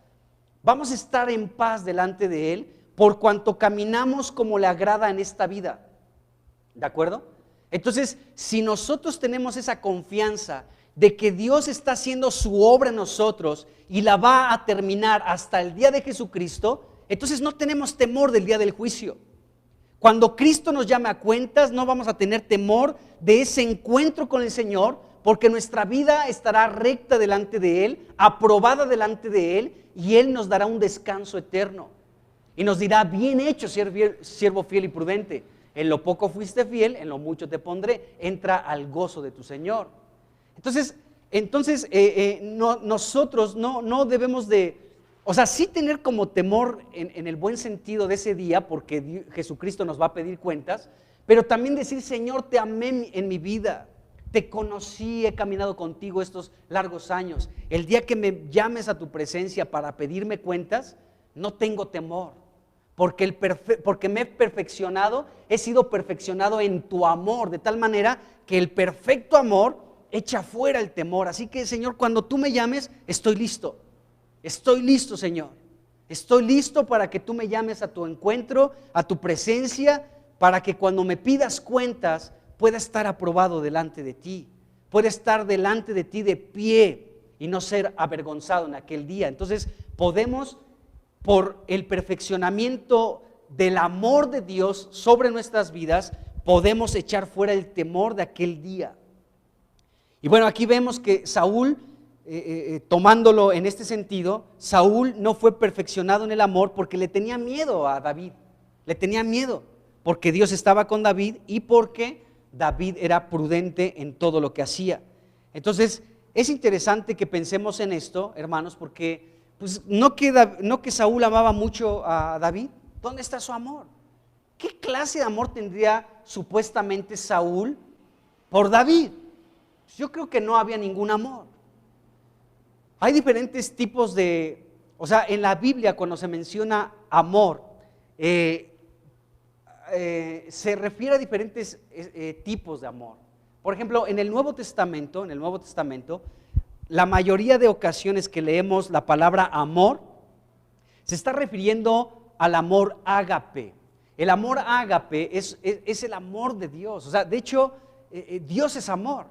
Vamos a estar en paz delante de Él por cuanto caminamos como le agrada en esta vida. ¿De acuerdo? Entonces, si nosotros tenemos esa confianza de que Dios está haciendo su obra en nosotros y la va a terminar hasta el día de Jesucristo, entonces no tenemos temor del día del juicio. Cuando Cristo nos llame a cuentas, no vamos a tener temor de ese encuentro con el Señor, porque nuestra vida estará recta delante de Él, aprobada delante de Él, y Él nos dará un descanso eterno. Y nos dirá: bien hecho, siervo fiel y prudente. En lo poco fuiste fiel, en lo mucho te pondré. Entra al gozo de tu Señor. Entonces nosotros no debemos de, o sea, sí tener como temor en el buen sentido de ese día, porque Jesucristo nos va a pedir cuentas, pero también decir: Señor, te amé en mi vida, te conocí, he caminado contigo estos largos años. El día que me llames a tu presencia para pedirme cuentas, no tengo temor, porque me he perfeccionado, he sido perfeccionado en tu amor, de tal manera que el perfecto amor echa fuera el temor. Así que, Señor, cuando tú me llames, estoy listo, Señor. Estoy listo para que tú me llames a tu encuentro, a tu presencia, para que cuando me pidas cuentas pueda estar aprobado delante de ti, pueda estar delante de ti de pie y no ser avergonzado en aquel día. Entonces podemos, por el perfeccionamiento del amor de Dios sobre nuestras vidas, podemos echar fuera el temor de aquel día. Y bueno, aquí vemos que Saúl, tomándolo en este sentido, Saúl no fue perfeccionado en el amor porque le tenía miedo a David. Le tenía miedo porque Dios estaba con David y porque David era prudente en todo lo que hacía. Entonces es interesante que pensemos en esto, hermanos, porque pues, no que Saúl amaba mucho a David. ¿Dónde está su amor? ¿Qué clase de amor tendría supuestamente Saúl por David? Yo creo que no había ningún amor. Hay diferentes tipos de, o sea, en la Biblia cuando se menciona amor, se refiere a diferentes tipos de amor. Por ejemplo, en el Nuevo Testamento, la mayoría de ocasiones que leemos la palabra amor, se está refiriendo al amor ágape. El amor ágape es el amor de Dios. O sea, de hecho, Dios es amor.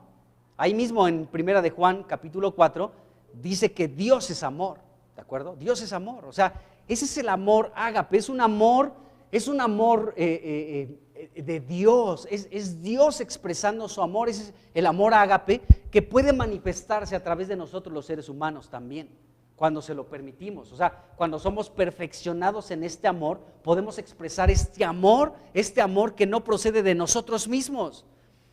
Ahí mismo en 1 de Juan capítulo 4 dice que Dios es amor, ¿de acuerdo? Dios es amor, o sea, ese es el amor ágape, es un amor de Dios, es Dios expresando su amor, ese es el amor ágape que puede manifestarse a través de nosotros los seres humanos también, cuando se lo permitimos. O sea, cuando somos perfeccionados en este amor, podemos expresar este amor que no procede de nosotros mismos,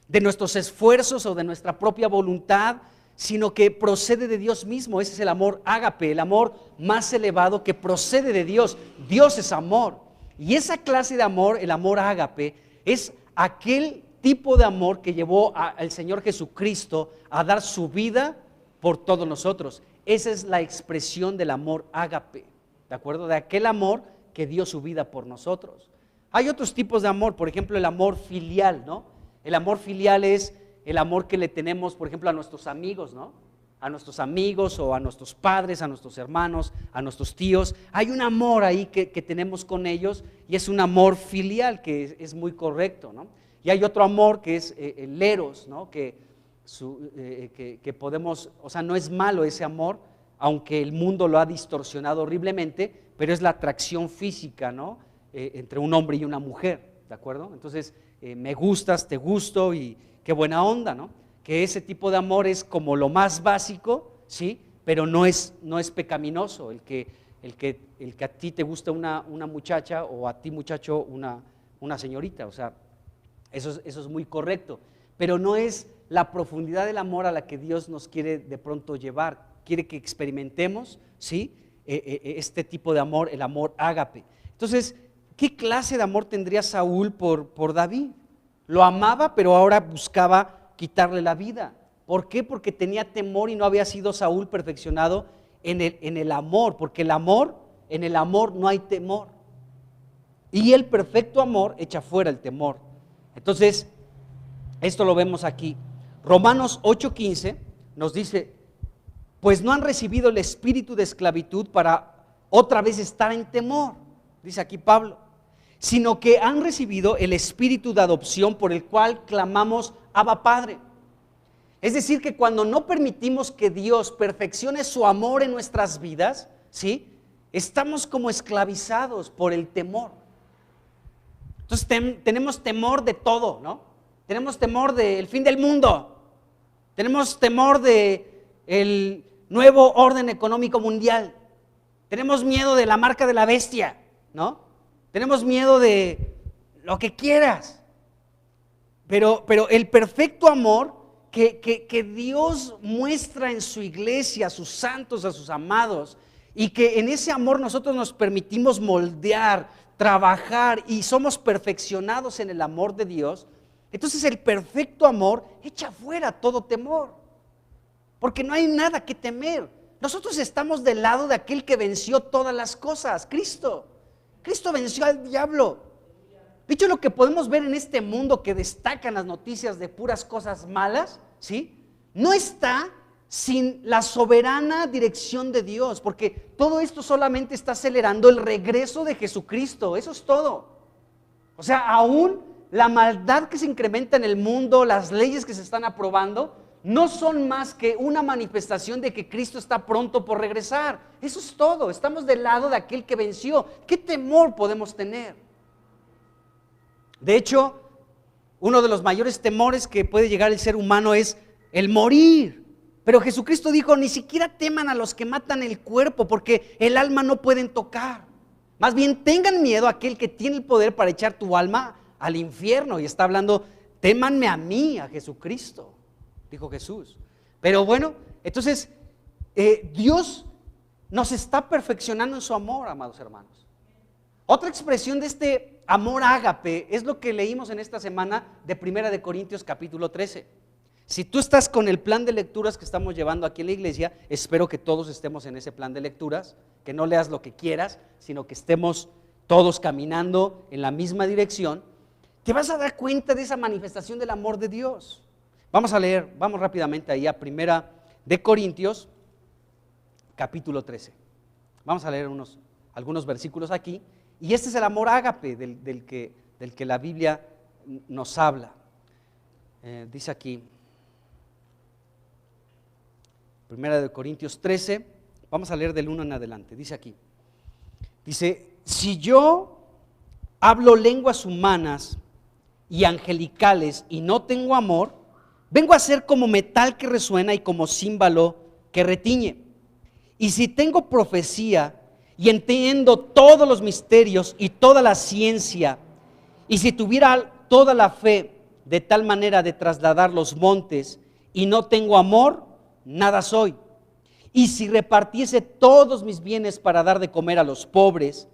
de nuestros esfuerzos o de nuestra propia voluntad, sino que procede de Dios mismo. Ese es el amor ágape, el amor más elevado que procede de Dios. Dios es amor. Y esa clase de amor, el amor ágape, es aquel tipo de amor que llevó al Señor Jesucristo a dar su vida por todos nosotros. Esa es la expresión del amor ágape, ¿de acuerdo? De aquel amor que dio su vida por nosotros. Hay otros tipos de amor, por ejemplo, el amor filial, ¿no? El amor filial es el amor que le tenemos, por ejemplo, a nuestros amigos, ¿no? A nuestros amigos o a nuestros padres, a nuestros hermanos, a nuestros tíos. Hay un amor ahí que tenemos con ellos y es un amor filial que es muy correcto, ¿no? Y hay otro amor que es el eros, ¿no? Que podemos, o sea, no es malo ese amor, aunque el mundo lo ha distorsionado horriblemente, pero es la atracción física, ¿no? Entre un hombre y una mujer, ¿de acuerdo? Entonces, me gustas, te gusto y qué buena onda, ¿no? Que ese tipo de amor es como lo más básico, ¿sí? Pero no es pecaminoso, el que a ti te gusta una muchacha o a ti muchacho una señorita, o sea, eso es muy correcto, pero no es la profundidad del amor a la que Dios nos quiere de pronto llevar, quiere que experimentemos, ¿sí? Este tipo de amor, el amor ágape. Entonces, ¿qué clase de amor tendría Saúl por David? Lo amaba, pero ahora buscaba quitarle la vida. ¿Por qué? Porque tenía temor y no había sido Saúl perfeccionado en el amor, porque en el amor no hay temor. Y el perfecto amor echa fuera el temor. Entonces, esto lo vemos aquí. Romanos 8:15 nos dice: pues no han recibido el espíritu de esclavitud para otra vez estar en temor, dice aquí Pablo, sino que han recibido el espíritu de adopción por el cual clamamos Abba Padre. Es decir, que cuando no permitimos que Dios perfeccione su amor en nuestras vidas, ¿sí?, estamos como esclavizados por el temor. Entonces tenemos temor de todo, ¿no? Tenemos temor del fin del mundo, tenemos temor del nuevo orden económico mundial, tenemos miedo de la marca de la bestia, ¿no? Tenemos miedo de lo que quieras, pero el perfecto amor que Dios muestra en su iglesia, a sus santos, a sus amados, y que en ese amor nosotros nos permitimos moldear, trabajar y somos perfeccionados en el amor de Dios. Entonces el perfecto amor echa fuera todo temor, porque no hay nada que temer. Nosotros estamos del lado de aquel que venció todas las cosas, Cristo. Cristo venció al diablo. Dicho lo que podemos ver en este mundo que destacan las noticias de puras cosas malas, ¿sí?, no está sin la soberana dirección de Dios, porque todo esto solamente está acelerando el regreso de Jesucristo, eso es todo. O sea, aún la maldad que se incrementa en el mundo, las leyes que se están aprobando, no son más que una manifestación de que Cristo está pronto por regresar. Eso es todo, estamos del lado de aquel que venció. ¿Qué temor podemos tener? De hecho, uno de los mayores temores que puede llegar el ser humano es el morir. Pero Jesucristo dijo, ni siquiera teman a los que matan el cuerpo, porque el alma no pueden tocar. Más bien tengan miedo a aquel que tiene el poder para echar tu alma al infierno. Y está hablando, témanme a mí, a Jesucristo, dijo Jesús. Pero bueno, entonces Dios nos está perfeccionando en su amor, amados hermanos. Otra expresión de este amor ágape es lo que leímos en esta semana de 1 Corintios capítulo 13. Si tú estás con el plan de lecturas que estamos llevando aquí en la iglesia, espero que todos estemos en ese plan de lecturas, que no leas lo que quieras, sino que estemos todos caminando en la misma dirección, te vas a dar cuenta de esa manifestación del amor de Dios. Vamos a leer, vamos rápidamente ahí a 1 Corintios capítulo 13. Vamos a leer algunos versículos aquí, y este es el amor ágape del que la Biblia nos habla. Dice aquí, 1 Corintios 13, vamos a leer del 1 en adelante, dice aquí, dice, si yo hablo lenguas humanas y angelicales y no tengo amor, vengo a ser como metal que resuena y como címbalo que retiñe. Y si tengo profecía y entiendo todos los misterios y toda la ciencia, y si tuviera toda la fe de tal manera de trasladar los montes y no tengo amor, nada soy. Y si repartiese todos mis bienes para dar de comer a los pobres,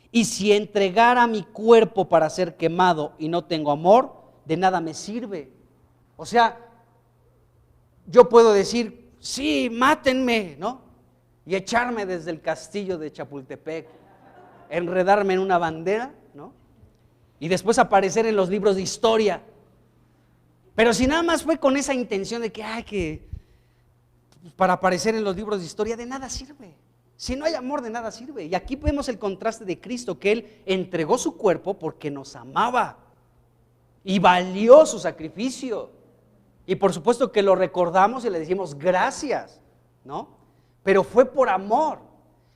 y si entregara mi cuerpo para ser quemado y no tengo amor, de nada me sirve. O sea, yo puedo decir, sí, mátenme, ¿no? Y echarme desde el castillo de Chapultepec, enredarme en una bandera, ¿no? Y después aparecer en los libros de historia. Pero si nada más fue con esa intención de que para aparecer en los libros de historia, de nada sirve. Si no hay amor, de nada sirve. Y aquí vemos el contraste de Cristo, que Él entregó su cuerpo porque nos amaba y valió su sacrificio. Y por supuesto que lo recordamos y le decimos gracias, ¿no? Pero fue por amor.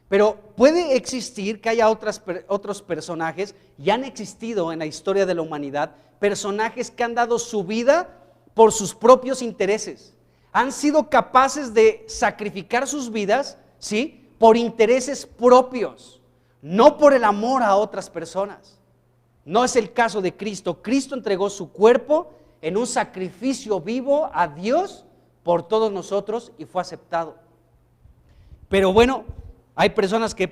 Pero puede existir que haya otros personajes, y han existido en la historia de la humanidad, personajes que han dado su vida por sus propios intereses. Han sido capaces de sacrificar sus vidas, ¿sí?, por intereses propios, no por el amor a otras personas. No es el caso de Cristo. Cristo entregó su cuerpo en un sacrificio vivo a Dios por todos nosotros y fue aceptado. Pero bueno, hay personas que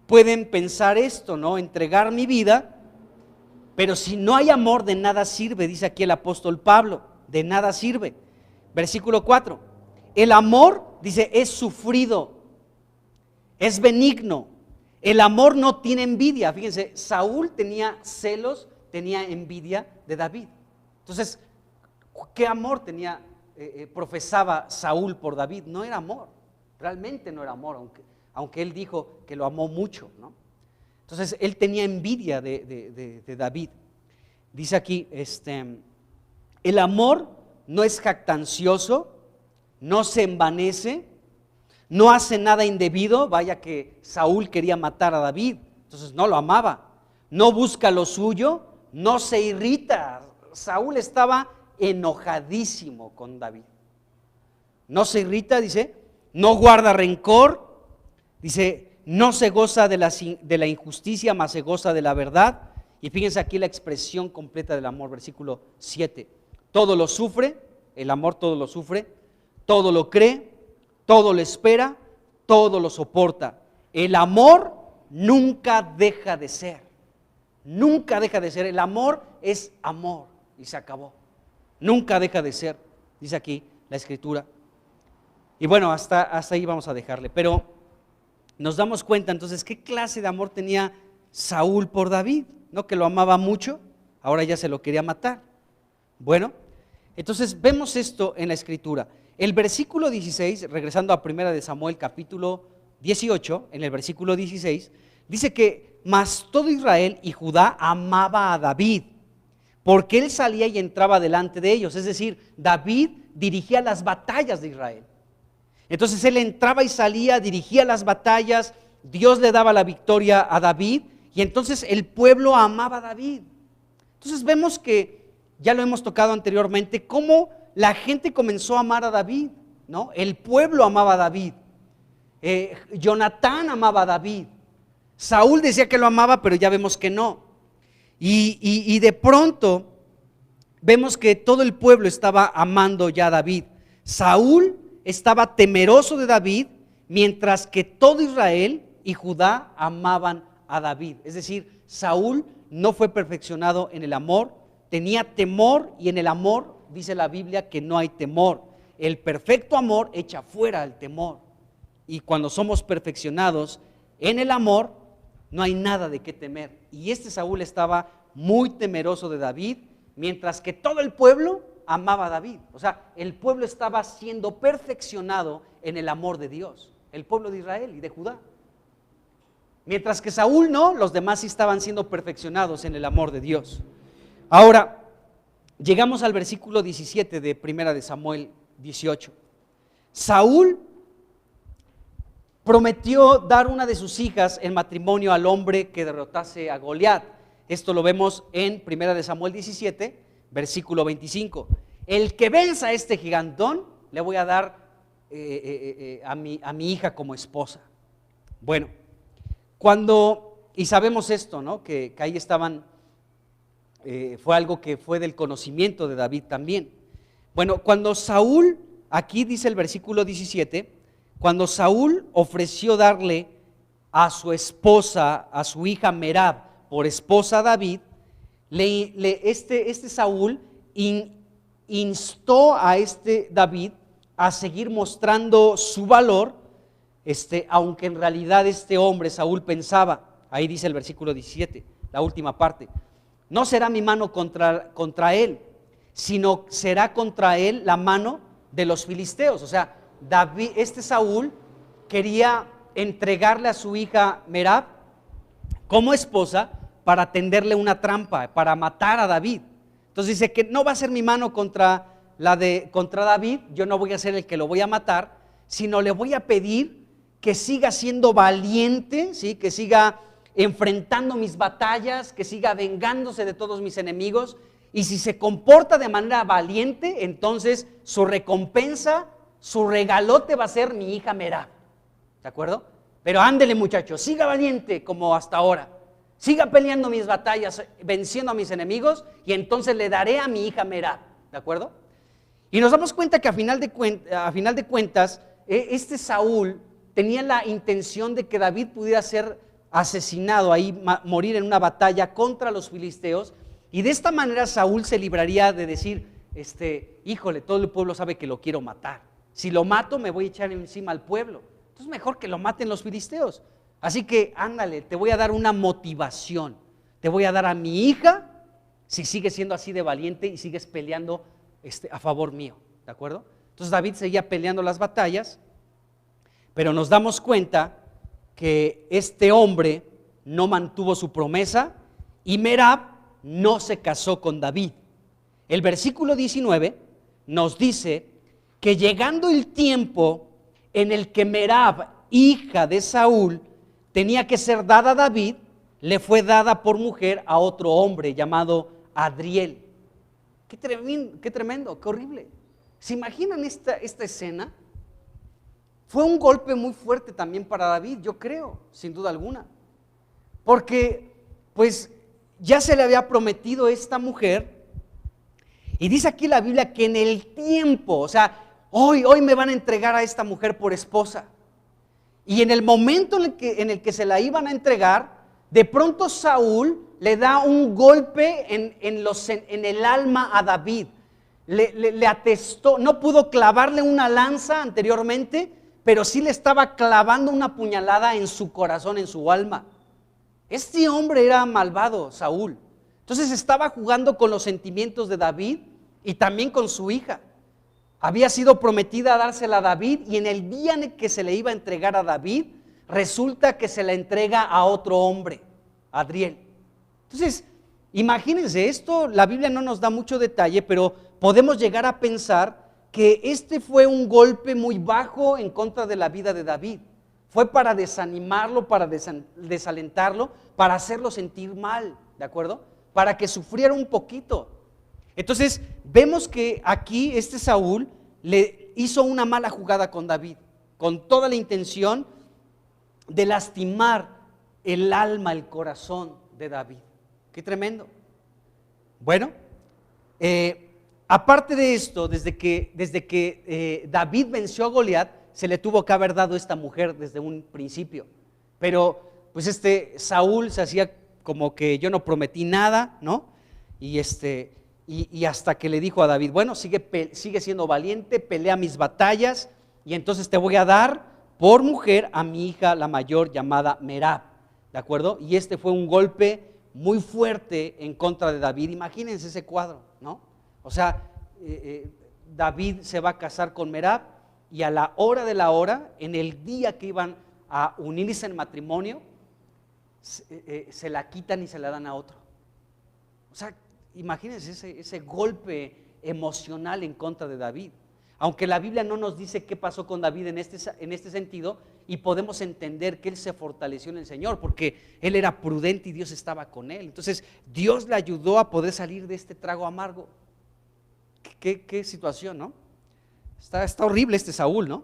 pueden pensar esto, ¿no? Entregar mi vida, pero si no hay amor, de nada sirve, dice aquí el apóstol Pablo, de nada sirve. Versículo 4, el amor, dice, es sufrido, es benigno, el amor no tiene envidia. Fíjense, Saúl tenía celos, tenía envidia de David. Entonces, ¿qué amor profesaba Saúl por David? No era amor, realmente no era amor, aunque él dijo que lo amó mucho, ¿no? Entonces él tenía envidia de David. Dice aquí, el amor no es jactancioso, no se envanece, no hace nada indebido. Vaya que Saúl quería matar a David, entonces no lo amaba. No busca lo suyo, no se irrita. Saúl estaba enojadísimo con David. No se irrita, dice, no guarda rencor, dice, no se goza de la injusticia, mas se goza de la verdad. Y fíjense aquí la expresión completa del amor, versículo 7. Todo lo sufre, el amor todo lo sufre, todo lo cree, todo lo espera, todo lo soporta. El amor nunca deja de ser, nunca deja de ser. El amor es amor y se acabó. Nunca deja de ser, dice aquí la Escritura. Y bueno, hasta ahí vamos a dejarle, pero nos damos cuenta entonces qué clase de amor tenía Saúl por David, ¿no? Que lo amaba mucho, ahora ya se lo quería matar. Bueno, entonces vemos esto en la Escritura. El versículo 16, regresando a 1 de Samuel capítulo 18, en el versículo 16, dice que mas todo Israel y Judá amaba a David, porque él salía y entraba delante de ellos. Es decir, David dirigía las batallas de Israel. Entonces él entraba y salía, dirigía las batallas, Dios le daba la victoria a David, y entonces el pueblo amaba a David. Entonces vemos que, ya lo hemos tocado anteriormente, cómo la gente comenzó a amar a David, ¿no? El pueblo amaba a David, Jonatán amaba a David, Saúl decía que lo amaba, pero ya vemos que no. Y de pronto vemos que todo el pueblo estaba amando ya a David. Saúl estaba temeroso de David, mientras que todo Israel y Judá amaban a David. Es decir, Saúl no fue perfeccionado en el amor, tenía temor, y en el amor dice la Biblia que no hay temor. El perfecto amor echa fuera el temor, y cuando somos perfeccionados en el amor no hay nada de qué temer. Y Saúl estaba muy temeroso de David, mientras que todo el pueblo amaba a David. O sea, el pueblo estaba siendo perfeccionado en el amor de Dios, el pueblo de Israel y de Judá. Mientras que Saúl no, los demás sí estaban siendo perfeccionados en el amor de Dios. Ahora, llegamos al versículo 17 de 1 de Samuel 18. Saúl prometió dar una de sus hijas en matrimonio al hombre que derrotase a Goliat. Esto lo vemos en 1 de Samuel 17, versículo 25. El que venza a este gigantón, le voy a dar a mi hija como esposa. Bueno, y sabemos esto, ¿no? Que ahí estaban, fue algo que fue del conocimiento de David también. Bueno, cuando Saúl, aquí dice el versículo 17, cuando Saúl ofreció darle a su esposa, a su hija Merab, por esposa a David, Saúl instó a David a seguir mostrando su valor, aunque en realidad hombre, Saúl, pensaba, ahí dice el versículo 17, la última parte, no será mi mano contra él, sino será contra él la mano de los filisteos. O sea, Saúl quería entregarle a su hija Merab como esposa para tenderle una trampa, para matar a David. Entonces dice que no va a ser mi mano contra David, yo no voy a ser el que lo voy a matar, sino le voy a pedir que siga siendo valiente, ¿sí? Que siga enfrentando mis batallas, que siga vengándose de todos mis enemigos, y si se comporta de manera valiente, entonces su recompensa, su regalote va a ser mi hija Merab. ¿De acuerdo? Pero ándele, muchacho, siga valiente como hasta ahora, siga peleando mis batallas, venciendo a mis enemigos, y entonces le daré a mi hija Merab. ¿De acuerdo? Y nos damos cuenta que a final de cuentas, Saúl tenía la intención de que David pudiera ser asesinado, ahí morir en una batalla contra los filisteos, y de esta manera Saúl se libraría de decir, híjole, todo el pueblo sabe que lo quiero matar, si lo mato me voy a echar encima al pueblo, entonces mejor que lo maten los filisteos. Así que ándale, te voy a dar una motivación, te voy a dar a mi hija si sigues siendo así de valiente y sigues peleando a favor mío, ¿de acuerdo? Entonces David seguía peleando las batallas, pero nos damos cuenta que este hombre no mantuvo su promesa y Merab no se casó con David. El versículo 19 nos dice que llegando el tiempo en el que Merab, hija de Saúl, tenía que ser dada a David, le fue dada por mujer a otro hombre llamado Adriel. Qué tremendo, qué horrible. ¿Se imaginan esta escena? Fue un golpe muy fuerte también para David, yo creo, sin duda alguna. Porque pues ya se le había prometido esta mujer, y dice aquí la Biblia que en el tiempo, o sea, hoy me van a entregar a esta mujer por esposa. Y en el momento en el que se la iban a entregar, de pronto Saúl le da un golpe en el alma a David. Le atestó, no pudo clavarle una lanza anteriormente, pero sí le estaba clavando una puñalada en su corazón, en su alma. Este hombre era malvado, Saúl. Entonces estaba jugando con los sentimientos de David y también con su hija. Había sido prometida a dársela a David, y en el día en el que se le iba a entregar a David, resulta que se la entrega a otro hombre, Adriel. Entonces, imagínense esto, la Biblia no nos da mucho detalle, pero podemos llegar a pensar que este fue un golpe muy bajo en contra de la vida de David. Fue para desanimarlo, para desalentarlo, para hacerlo sentir mal, ¿de acuerdo? Para que sufriera un poquito. Entonces, vemos que aquí este Saúl le hizo una mala jugada con David, con toda la intención de lastimar el alma, el corazón de David. Qué tremendo. Bueno, aparte de esto, desde que David venció a Goliat, se le tuvo que haber dado esta mujer desde un principio. Pero pues Saúl se hacía como que yo no prometí nada, ¿no? Y hasta que le dijo a David, bueno, sigue siendo valiente, pelea mis batallas, y entonces te voy a dar por mujer a mi hija la mayor llamada Merab, ¿de acuerdo? Y fue un golpe muy fuerte en contra de David. Imagínense ese cuadro, ¿no? O sea, David se va a casar con Merab, y a la hora de la hora, en el día que iban a unirse en matrimonio, se la quitan y se la dan a otro. O sea, imagínense ese golpe emocional en contra de David. Aunque la Biblia no nos dice qué pasó con David en este sentido, y podemos entender que él se fortaleció en el Señor, porque él era prudente y Dios estaba con él. Entonces Dios le ayudó a poder salir de este trago amargo. Qué situación, ¿no? Está horrible Saúl, ¿no?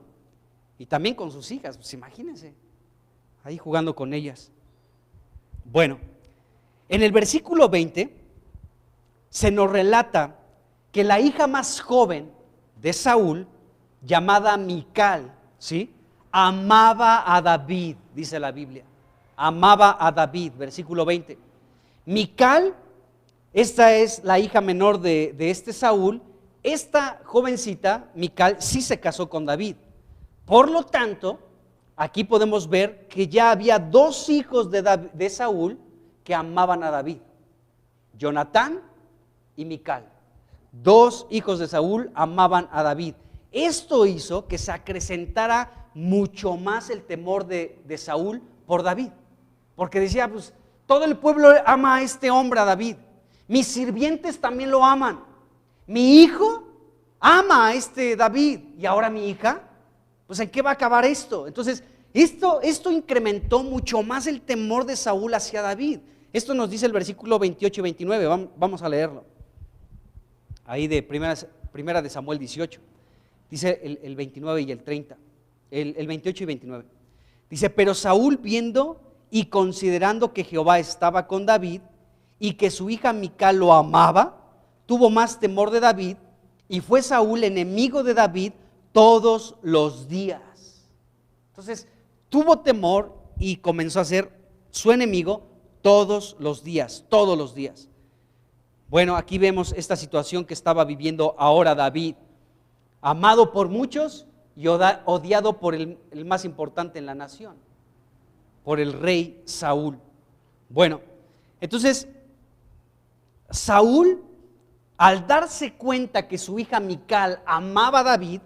Y también con sus hijas, pues imagínense, ahí jugando con ellas. Bueno, en el versículo 20 se nos relata que la hija más joven de Saúl, llamada Mical, ¿sí?, amaba a David, dice la Biblia. Amaba a David, versículo 20. Mical, esta es la hija menor de Saúl. Esta jovencita, Mical, sí se casó con David. Por lo tanto, aquí podemos ver que ya había dos hijos de Saúl que amaban a David: Jonatán y Mical. Dos hijos de Saúl amaban a David. Esto hizo que se acrecentara mucho más el temor de Saúl por David, porque decía, pues todo el pueblo ama a este hombre, a David, mis sirvientes también lo aman, mi hijo ama a David, y ahora mi hija, pues ¿en qué va a acabar esto? Entonces esto incrementó mucho más el temor de Saúl hacia David. Esto nos dice el versículo 28 y 29, vamos a leerlo. Ahí de primera de Samuel 18, dice el 29 y el 30, el 28 y 29. Dice, pero Saúl, viendo y considerando que Jehová estaba con David y que su hija Mical lo amaba, tuvo más temor de David, y fue Saúl enemigo de David todos los días. Entonces tuvo temor y comenzó a ser su enemigo todos los días, todos los días. Bueno, aquí vemos esta situación que estaba viviendo ahora David, amado por muchos y odiado por el más importante en la nación, por el rey Saúl. Bueno, entonces Saúl, al darse cuenta que su hija Mical amaba a David,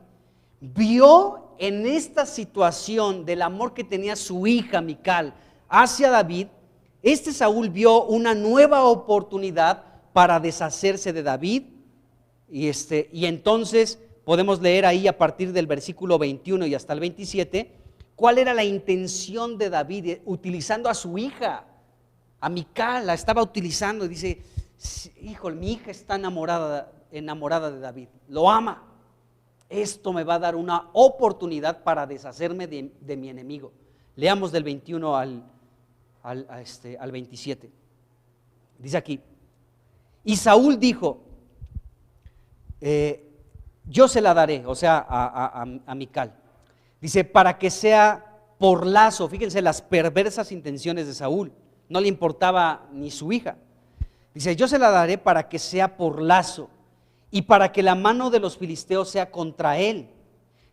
vio en esta situación del amor que tenía su hija Mical hacia David, Saúl vio una nueva oportunidad para deshacerse de David, y entonces podemos leer ahí a partir del versículo 21 y hasta el 27, cuál era la intención de David utilizando a su hija, a Mical, la estaba utilizando y dice, híjole, mi hija está enamorada de David, lo ama, esto me va a dar una oportunidad para deshacerme de mi enemigo. Leamos del 21 al 27. Dice aquí, y Saúl dijo, yo se la daré, o sea, a Mical. Dice, para que sea por lazo. Fíjense las perversas intenciones de Saúl, no le importaba ni su hija. Dice, yo se la daré para que sea por lazo y para que la mano de los filisteos sea contra él.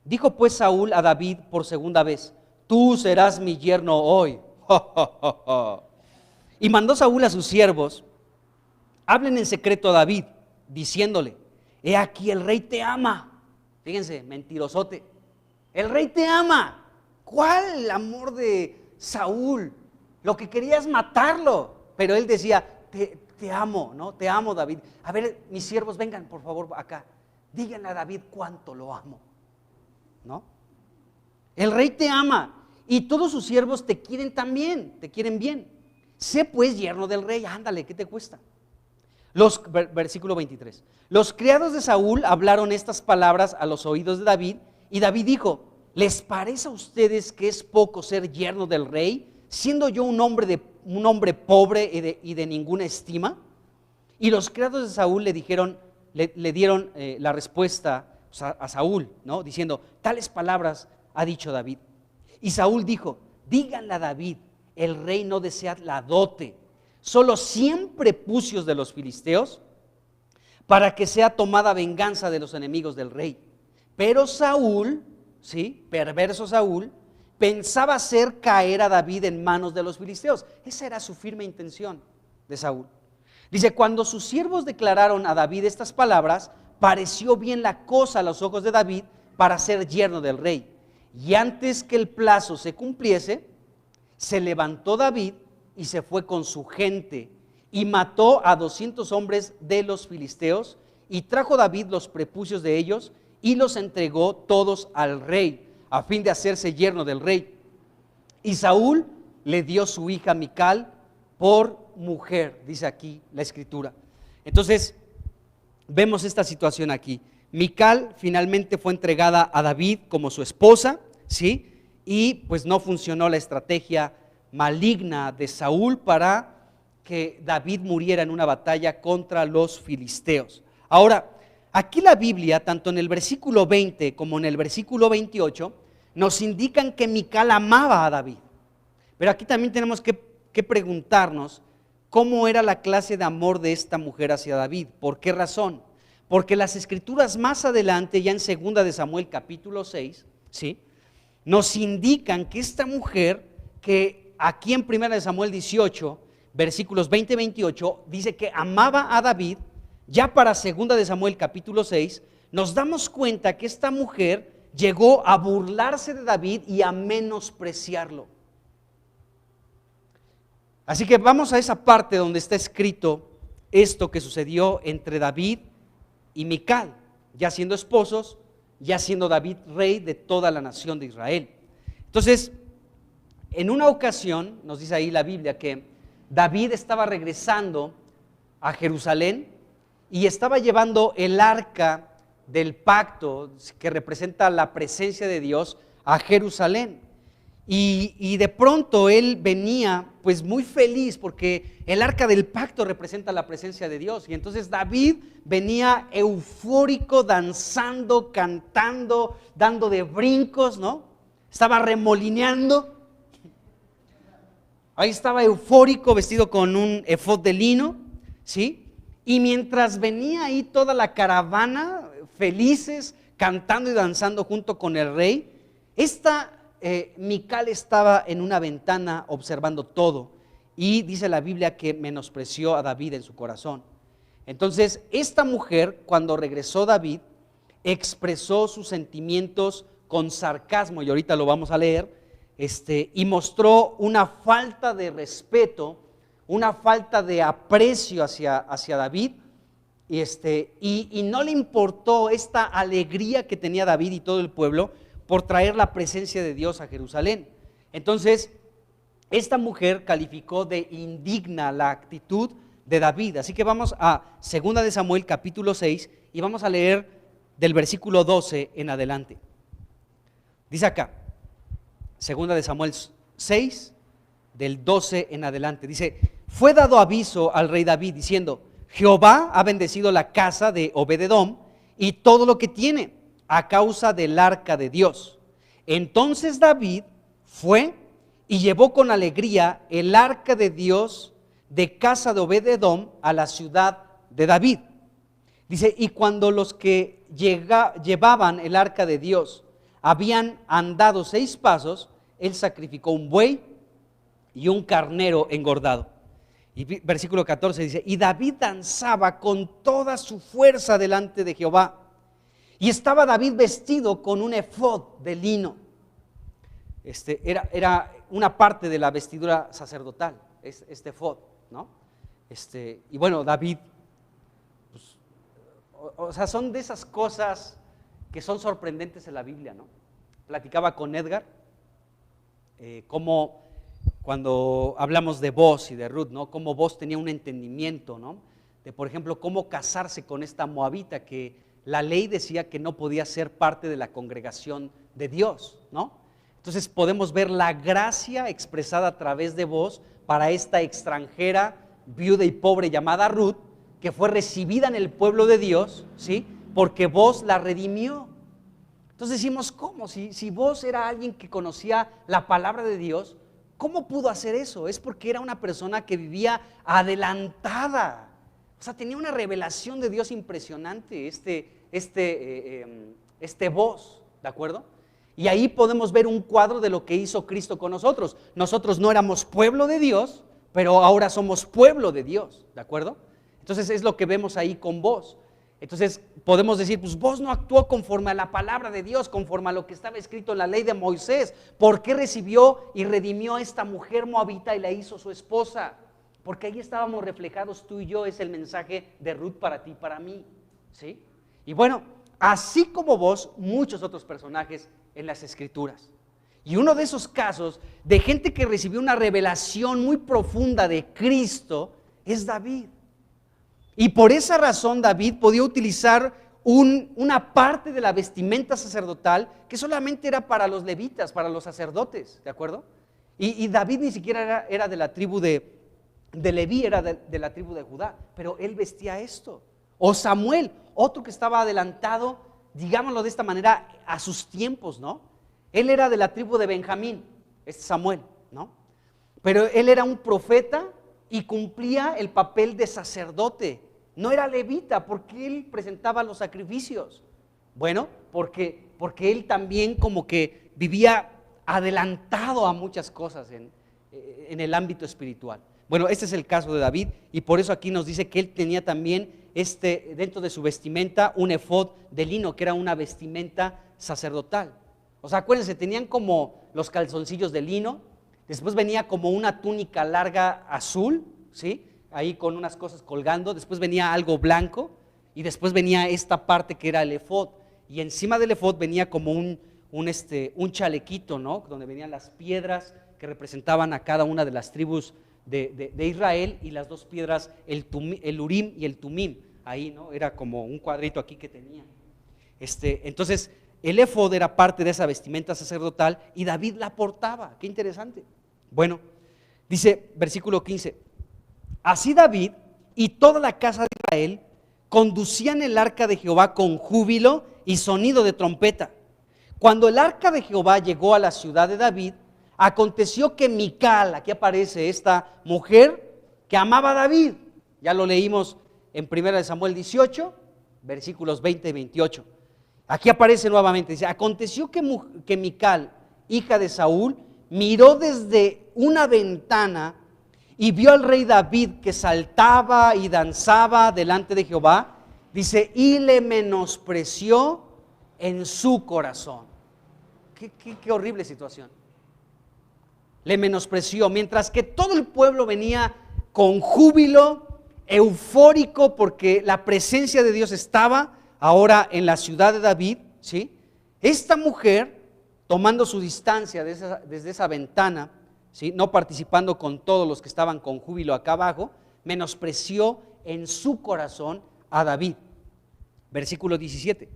Dijo pues Saúl a David por segunda vez, tú serás mi yerno hoy. Y mandó Saúl a sus siervos, hablen en secreto a David, diciéndole, he aquí el rey te ama. Fíjense, mentirosote, el rey te ama. ¿Cuál amor de Saúl? Lo que quería es matarlo, pero él decía, te amo, ¿no? Te amo, David. A ver, mis siervos, vengan por favor acá, díganle a David cuánto lo amo, ¿no? El rey te ama y todos sus siervos te quieren también, te quieren bien. Sé pues yerno del rey, ándale, ¿qué te cuesta? Versículo 23. Los criados de Saúl hablaron estas palabras a los oídos de David, y David dijo, ¿les parece a ustedes que es poco ser yerno del rey, siendo yo un hombre pobre y de ninguna estima? Y los criados de Saúl le dieron la respuesta a Saúl, ¿no? Diciendo, tales palabras ha dicho David. Y Saúl dijo, díganle a David, el rey no desea la dote, solo 100 prepucios de los filisteos, para que sea tomada venganza de los enemigos del rey. Pero Saúl, ¿sí? Perverso Saúl, pensaba hacer caer a David en manos de los filisteos. Esa era su firme intención de Saúl. Dice, cuando sus siervos declararon a David estas palabras, pareció bien la cosa a los ojos de David para ser yerno del rey. Y antes que el plazo se cumpliese, se levantó David y se fue con su gente y mató a 200 hombres de los filisteos, y trajo David los prepucios de ellos y los entregó todos al rey, a fin de hacerse yerno del rey. Y Saúl le dio su hija Mical por mujer, dice aquí la escritura. Entonces, vemos esta situación aquí. Mical finalmente fue entregada a David como su esposa, ¿sí? Y pues no funcionó la estrategia maligna de Saúl para que David muriera en una batalla contra los filisteos. Ahora, aquí la Biblia, tanto en el versículo 20 como en el versículo 28, nos indican que Mical amaba a David. Pero aquí también tenemos que preguntarnos cómo era la clase de amor de esta mujer hacia David. ¿Por qué razón? Porque las escrituras más adelante, ya en 2 de Samuel capítulo 6, ¿sí?, nos indican que esta mujer, que aquí en 1 de Samuel 18, versículos 20 y 28, dice que amaba a David. Ya para 2 de Samuel capítulo 6, nos damos cuenta que esta mujer llegó a burlarse de David y a menospreciarlo. Así que vamos a esa parte donde está escrito esto que sucedió entre David y Mical, ya siendo esposos, ya siendo David rey de toda la nación de Israel. Entonces, en una ocasión, nos dice ahí la Biblia que David estaba regresando a Jerusalén y estaba llevando el arca del pacto, que representa la presencia de Dios, a Jerusalén. Y de pronto él venía pues muy feliz, porque el arca del pacto representa la presencia de Dios. Y entonces David venía eufórico, danzando, cantando, dando de brincos, ¿no? Estaba remolineando. Ahí estaba eufórico, vestido con un efod de lino, ¿sí? Y mientras venía ahí toda la caravana, felices, cantando y danzando junto con el rey, Mical estaba en una ventana observando todo, y dice la Biblia que menospreció a David en su corazón. Entonces esta mujer, cuando regresó David, expresó sus sentimientos con sarcasmo, y ahorita lo vamos a leer, y mostró una falta de respeto, una falta de aprecio hacia David, y no le importó esta alegría que tenía David y todo el pueblo por traer la presencia de Dios a Jerusalén. Entonces, esta mujer calificó de indigna la actitud de David. Así que vamos a 2 de Samuel capítulo 6 y vamos a leer del versículo 12 en adelante. Dice acá, 2 de Samuel 6, del 12 en adelante, dice: fue dado aviso al rey David diciendo: Jehová ha bendecido la casa de Obed-edom y todo lo que tiene a causa del arca de Dios. Entonces David fue y llevó con alegría el arca de Dios de casa de Obed-edom a la ciudad de David. Dice: y cuando los que llevaban el arca de Dios habían andado 6 pasos, él sacrificó un buey y un carnero engordado. Y versículo 14 dice: y David danzaba con toda su fuerza delante de Jehová. Y estaba David vestido con un efod de lino. Era una parte de la vestidura sacerdotal, este efod, ¿no? Y bueno, David, pues, o sea, son de esas cosas que son sorprendentes en la Biblia, ¿no? Platicaba con Edgar, cómo cuando hablamos de Boz y de Ruth, ¿no? Cómo Boz tenía un entendimiento, ¿no? De, por ejemplo, cómo casarse con esta moabita que la ley decía que no podía ser parte de la congregación de Dios, ¿no? Entonces podemos ver la gracia expresada a través de Boz para esta extranjera, viuda y pobre llamada Ruth, que fue recibida en el pueblo de Dios, ¿sí? Porque Boz la redimió. Entonces decimos, ¿cómo? Si Boz era alguien que conocía la palabra de Dios, ¿cómo pudo hacer eso? Es porque era una persona que vivía adelantada. O sea, tenía una revelación de Dios impresionante, Boz, ¿de acuerdo? Y ahí podemos ver un cuadro de lo que hizo Cristo con nosotros. Nosotros no éramos pueblo de Dios, pero ahora somos pueblo de Dios, ¿de acuerdo? Entonces es lo que vemos ahí con Boz. Entonces podemos decir, pues Boz no actuó conforme a la palabra de Dios, conforme a lo que estaba escrito en la ley de Moisés. ¿Por qué recibió y redimió a esta mujer moabita y la hizo su esposa? Porque ahí estábamos reflejados tú y yo, es el mensaje de Ruth para ti y para mí, ¿sí? Y bueno, así como Boz, muchos otros personajes en las Escrituras. Y uno de esos casos de gente que recibió una revelación muy profunda de Cristo es David. Y por esa razón David podía utilizar una parte de la vestimenta sacerdotal que solamente era para los levitas, para los sacerdotes, ¿de acuerdo? Y David ni siquiera era de la tribu de Leví, era de la tribu de Judá, pero él vestía esto. O Samuel, otro que estaba adelantado, digámoslo de esta manera, a sus tiempos, ¿no? Él era de la tribu de Benjamín, Samuel, ¿no? Pero él era un profeta y cumplía el papel de sacerdote. No era levita, porque él presentaba los sacrificios. Bueno, porque él también como que vivía adelantado a muchas cosas en el ámbito espiritual. Bueno, este es el caso de David, y por eso aquí nos dice que él tenía también dentro de su vestimenta un efod de lino, que era una vestimenta sacerdotal. O sea, acuérdense, tenían como los calzoncillos de lino, después venía como una túnica larga azul, ¿sí? Ahí con unas cosas colgando, después venía algo blanco, y después venía esta parte que era el efod, y encima del efod venía como un chalequito, ¿no? Donde venían las piedras que representaban a cada una de las tribus de Israel, y las 2 piedras, el Urim y el Tumim, ahí, ¿no? Era como un cuadrito aquí que tenía. Entonces, el efod era parte de esa vestimenta sacerdotal y David la portaba. Qué interesante. Bueno, dice versículo 15: así David y toda la casa de Israel conducían el arca de Jehová con júbilo y sonido de trompeta. Cuando el arca de Jehová llegó a la ciudad de David, aconteció que Mical, aquí aparece esta mujer que amaba a David, ya lo leímos en 1 Samuel 18, versículos 20 y 28. Aquí aparece nuevamente, dice: aconteció que Mical, hija de Saúl, miró desde una ventana y vio al rey David que saltaba y danzaba delante de Jehová, dice, y le menospreció en su corazón. Qué horrible situación. Le menospreció, mientras que todo el pueblo venía con júbilo, eufórico, porque la presencia de Dios estaba ahora en la ciudad de David, ¿sí? Esta mujer, tomando su distancia desde esa ventana, ¿sí?, no participando con todos los que estaban con júbilo acá abajo, menospreció en su corazón a David. Versículo 17.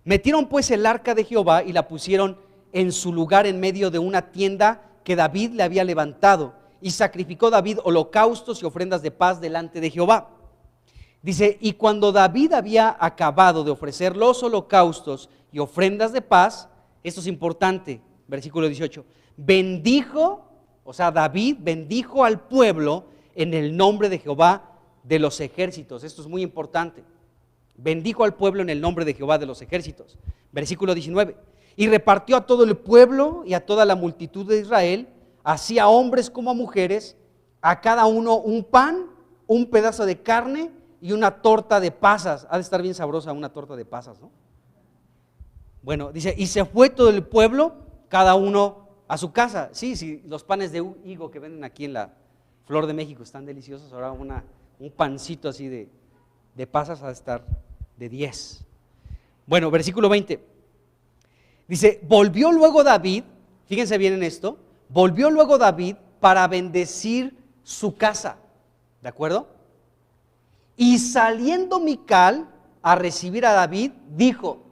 Metieron pues el arca de Jehová y la pusieron en su lugar en medio de una tienda que David le había levantado, y sacrificó David holocaustos y ofrendas de paz delante de Jehová. Dice, y cuando David había acabado de ofrecer los holocaustos y ofrendas de paz, esto es importante, versículo 18, bendijo, o sea, David bendijo al pueblo en el nombre de Jehová de los ejércitos. Esto es muy importante. Bendijo al pueblo en el nombre de Jehová de los ejércitos. Versículo 19. Y repartió a todo el pueblo y a toda la multitud de Israel, así a hombres como a mujeres, a cada uno un pan, un pedazo de carne y una torta de pasas. Ha de estar bien sabrosa una torta de pasas, ¿no? Bueno, dice, y se fue todo el pueblo, cada uno a su casa. Sí, los panes de higo que venden aquí en la Flor de México están deliciosos. Ahora un pancito así de pasas ha de estar de 10. Bueno, versículo 20. Dice, volvió luego David, fíjense bien en esto, volvió luego David para bendecir su casa, ¿de acuerdo? Y saliendo Mical a recibir a David, dijo,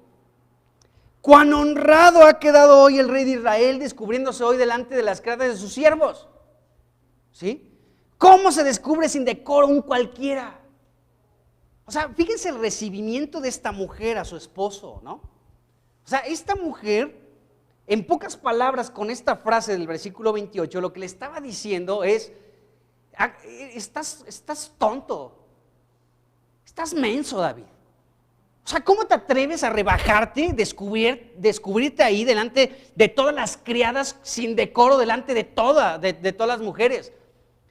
cuán honrado ha quedado hoy el rey de Israel, descubriéndose hoy delante de las criadas de sus siervos. ¿Sí? ¿Cómo se descubre sin decoro un cualquiera? O sea, fíjense el recibimiento de esta mujer a su esposo, ¿no? O sea, esta mujer, en pocas palabras, con esta frase del versículo 28, lo que le estaba diciendo es, estás tonto, estás menso, David. O sea, ¿cómo te atreves a rebajarte, descubrirte ahí delante de todas las criadas sin decoro, delante de todas las mujeres?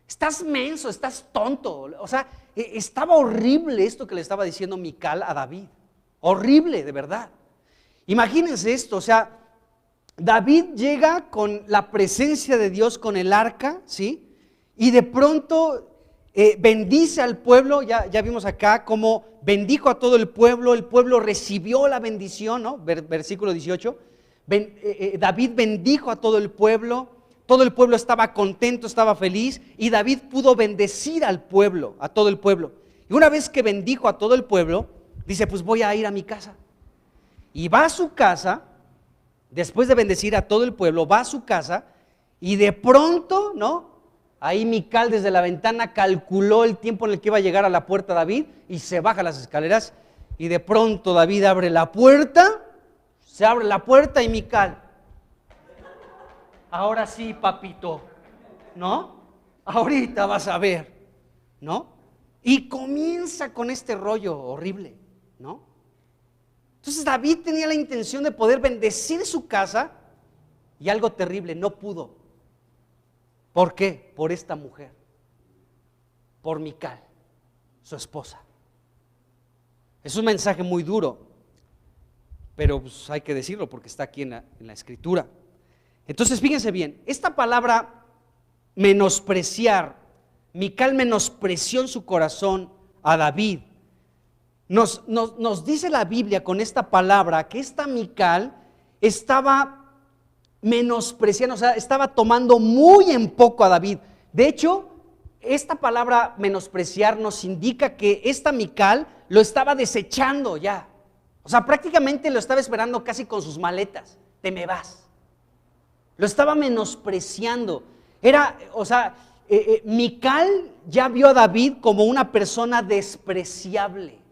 Estás menso, estás tonto. O sea, estaba horrible esto que le estaba diciendo Mical a David. Horrible, de verdad. Imagínense esto, o sea, David llega con la presencia de Dios, con el arca, ¿sí? Y de pronto bendice al pueblo, ya vimos acá cómo bendijo a todo el pueblo recibió la bendición, ¿no? Versículo 18, David bendijo a todo el pueblo estaba contento, estaba feliz, y David pudo bendecir al pueblo, a todo el pueblo. Y una vez que bendijo a todo el pueblo, dice, pues voy a ir a mi casa. Y va a su casa, después de bendecir a todo el pueblo, va a su casa, y de pronto, ¿no? Ahí Mical desde la ventana calculó el tiempo en el que iba a llegar a la puerta David, y se baja las escaleras, y de pronto David abre la puerta, se abre la puerta y Mical, ahora sí, papito, ¿no? Ahorita vas a ver, ¿no? Y comienza con este rollo horrible, ¿no? Entonces David tenía la intención de poder bendecir su casa y algo terrible, no pudo. ¿Por qué? Por esta mujer, por Mical, su esposa. Es un mensaje muy duro, pero pues hay que decirlo porque está aquí en la escritura. Entonces fíjense bien, esta palabra menospreciar, Mical menospreció en su corazón a David. Nos dice la Biblia con esta palabra que esta Mical estaba menospreciando, o sea, estaba tomando muy en poco a David. De hecho, esta palabra menospreciar nos indica que esta Mical lo estaba desechando ya. O sea, prácticamente lo estaba esperando casi con sus maletas. Te me vas. Lo estaba menospreciando. Mical ya vio a David como una persona despreciable.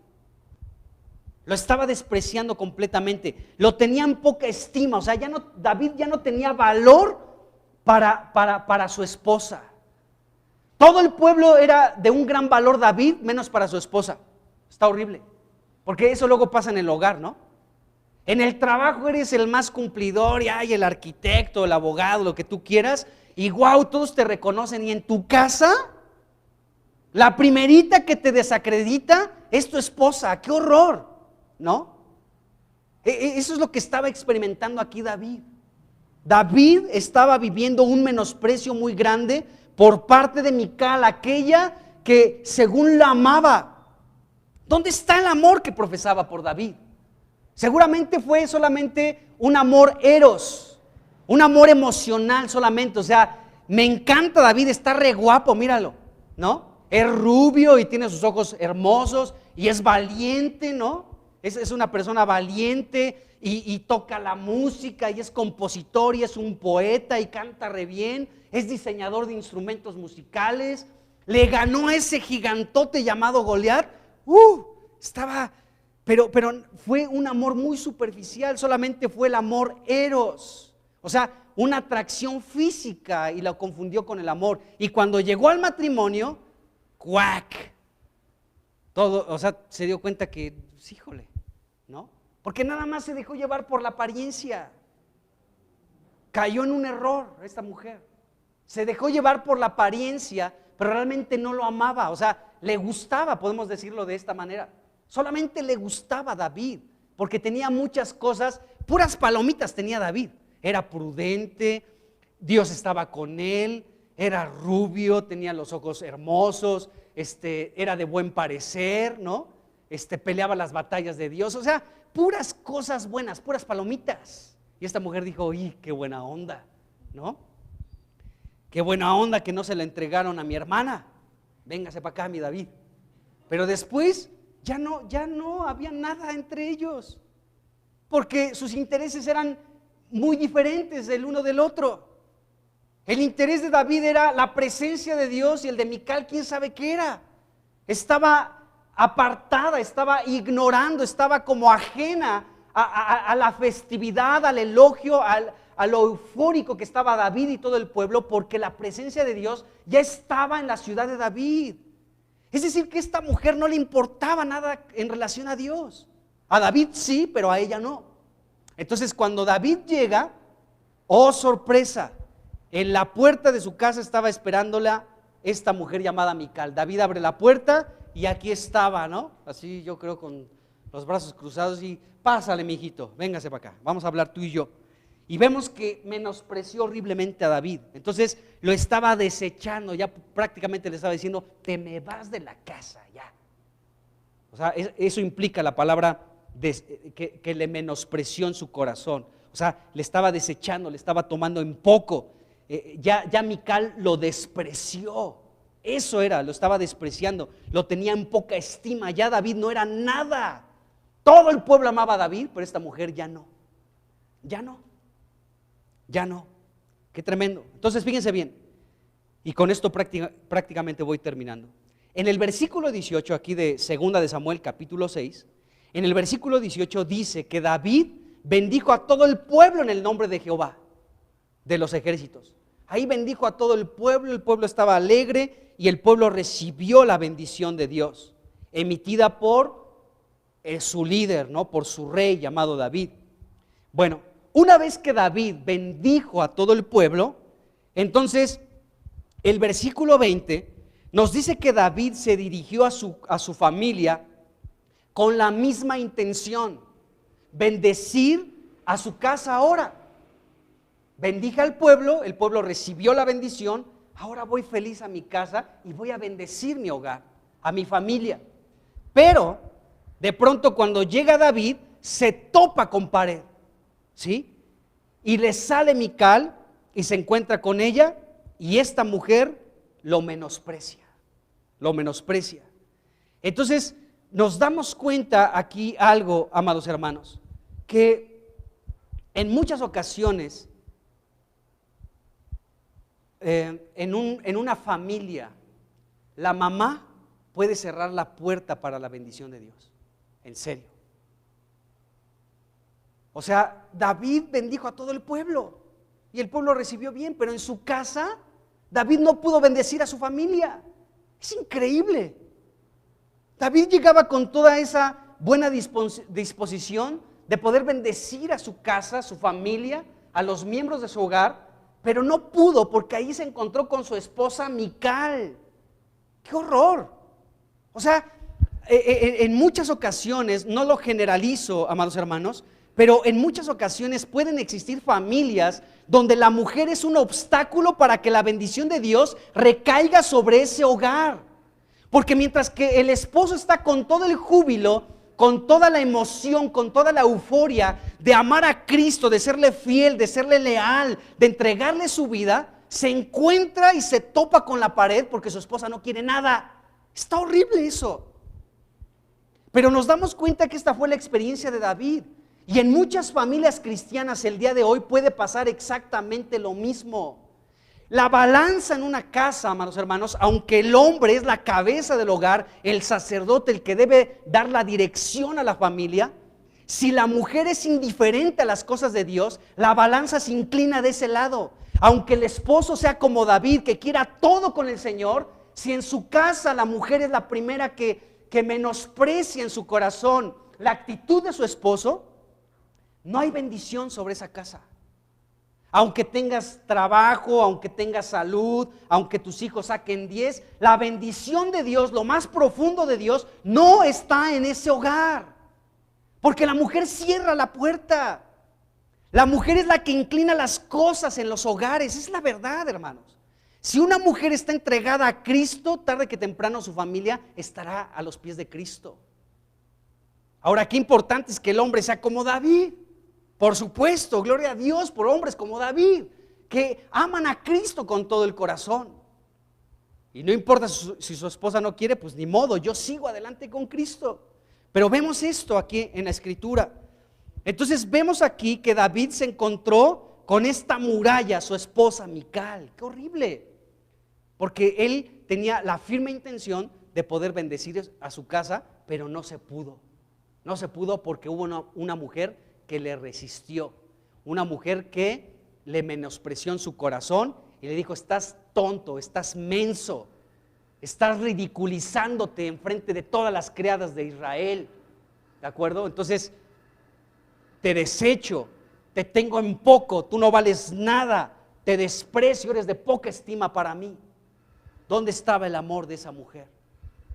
Lo estaba despreciando completamente. Lo tenía en poca estima. O sea, David ya no tenía valor para su esposa. Todo el pueblo era de un gran valor David, menos para su esposa. Está horrible. Porque eso luego pasa en el hogar, ¿no? En el trabajo eres el más cumplidor, y hay el arquitecto, el abogado, lo que tú quieras, y wow, todos te reconocen. Y en tu casa, la primerita que te desacredita es tu esposa. ¡Qué horror! ¿No? Eso es lo que estaba experimentando aquí David. David estaba viviendo un menosprecio muy grande por parte de Mical, aquella que según la amaba. ¿Dónde está el amor que profesaba por David? Seguramente fue solamente un amor eros, un amor emocional solamente. O sea, me encanta David, está re guapo, míralo, ¿no? Es rubio y tiene sus ojos hermosos y es valiente, ¿no? Es una persona valiente y toca la música y es compositor y es un poeta y canta re bien, es diseñador de instrumentos musicales, le ganó a ese gigantote llamado Goliat. Pero fue un amor muy superficial, solamente fue el amor eros, o sea, una atracción física, y lo confundió con el amor. Y cuando llegó al matrimonio, ¡cuac! Todo, o sea, se dio cuenta que, pues, híjole, ¿no? Porque nada más se dejó llevar por la apariencia. Cayó en un error esta mujer. Se dejó llevar por la apariencia, pero realmente no lo amaba. O sea, le gustaba, podemos decirlo de esta manera. Solamente le gustaba David, porque tenía muchas cosas, puras palomitas tenía David. Era prudente, Dios estaba con él, era rubio, tenía los ojos hermosos, era de buen parecer, ¿no? Peleaba las batallas de Dios, o sea, puras cosas buenas, puras palomitas. Y esta mujer dijo, ¡uy, qué buena onda!, ¿no? Qué buena onda que no se la entregaron a mi hermana. Véngase para acá, mi David. Pero después ya no había nada entre ellos, porque sus intereses eran muy diferentes el uno del otro. El interés de David era la presencia de Dios y el de Mical, quién sabe qué era. Estaba apartada, estaba ignorando, estaba como ajena a la festividad, al elogio, a lo eufórico que estaba David y todo el pueblo, porque la presencia de Dios ya estaba en la ciudad de David. Es decir, que a esta mujer no le importaba nada en relación a Dios. A David sí, pero a ella no. Entonces, cuando David llega, oh sorpresa, en la puerta de su casa estaba esperándola esta mujer llamada Mical. David abre la puerta y aquí estaba, ¿no? Así, yo creo, con los brazos cruzados, y pásale, mijito, véngase para acá, vamos a hablar tú y yo. Y vemos que menospreció horriblemente a David. Entonces lo estaba desechando, ya prácticamente le estaba diciendo, te me vas de la casa ya. O sea, eso implica la palabra que le menospreció en su corazón. O sea, le estaba desechando, le estaba tomando en poco. Ya Mical lo despreció. Eso era, lo estaba despreciando, lo tenía en poca estima. Ya David no era nada. Todo el pueblo amaba a David, pero esta mujer ya no. Qué tremendo. Entonces fíjense bien, y con esto prácticamente voy terminando. En el versículo 18 aquí de 2 de Samuel capítulo 6, en el versículo 18 dice que David bendijo a todo el pueblo en el nombre de Jehová de los ejércitos. Ahí bendijo a todo el pueblo estaba alegre y el pueblo recibió la bendición de Dios, emitida por su líder, ¿no? Por su rey llamado David. Bueno, una vez que David bendijo a todo el pueblo, entonces el versículo 20 nos dice que David se dirigió a su familia con la misma intención, bendecir a su casa ahora. Bendije al pueblo, el pueblo recibió la bendición, ahora voy feliz a mi casa y voy a bendecir mi hogar, a mi familia. Pero de pronto cuando llega David se topa con pared, ¿sí? Y le sale Mical y se encuentra con ella y esta mujer lo menosprecia. Entonces nos damos cuenta aquí algo, amados hermanos, que en muchas ocasiones en una familia la mamá puede cerrar la puerta para la bendición de Dios. En serio. O sea, David bendijo a todo el pueblo y el pueblo recibió bien, pero en su casa David no pudo bendecir a su familia. Es increíble. David llegaba con toda esa buena disposición de poder bendecir a su casa, a su familia, a los miembros de su hogar, pero no pudo porque ahí se encontró con su esposa Mical. ¡Qué horror! O sea, en muchas ocasiones, no lo generalizo, amados hermanos, Pero en muchas ocasiones pueden existir familias donde la mujer es un obstáculo para que la bendición de Dios recaiga sobre ese hogar. Porque mientras que el esposo está con todo el júbilo, con toda la emoción, con toda la euforia de amar a Cristo, de serle fiel, de serle leal, de entregarle su vida, se encuentra y se topa con la pared porque su esposa no quiere nada. Está horrible eso. Pero nos damos cuenta que esta fue la experiencia de David. Y en muchas familias cristianas el día de hoy puede pasar exactamente lo mismo. La balanza en una casa, amados hermanos, aunque el hombre es la cabeza del hogar, el sacerdote, el que debe dar la dirección a la familia, si la mujer es indiferente a las cosas de Dios, la balanza se inclina de ese lado. Aunque el esposo sea como David, que quiera todo con el Señor, si en su casa la mujer es la primera que menosprecia en su corazón la actitud de su esposo, no hay bendición sobre esa casa. Aunque tengas trabajo, aunque tengas salud, aunque tus hijos saquen 10, la bendición de Dios, lo más profundo de Dios, no está en ese hogar. Porque la mujer cierra la puerta. La mujer es la que inclina las cosas en los hogares. Es la verdad, hermanos. Si una mujer está entregada a Cristo, tarde que temprano su familia estará a los pies de Cristo. Ahora, qué importante es que el hombre sea como David. Por supuesto, gloria a Dios por hombres como David, que aman a Cristo con todo el corazón. Y no importa si su esposa no quiere, pues ni modo, yo sigo adelante con Cristo. Pero vemos esto aquí en la Escritura. Entonces vemos aquí que David se encontró con esta muralla, su esposa Mical. ¡Qué horrible! Porque él tenía la firme intención de poder bendecir a su casa, pero no se pudo. No se pudo porque hubo una mujer que le resistió, una mujer que le menospreció en su corazón y le dijo: estás tonto, estás menso, estás ridiculizándote en frente de todas las criadas de Israel, ¿de acuerdo? Entonces te desecho, te tengo en poco, tú no vales nada, te desprecio, eres de poca estima para mí. ¿Dónde estaba el amor de esa mujer?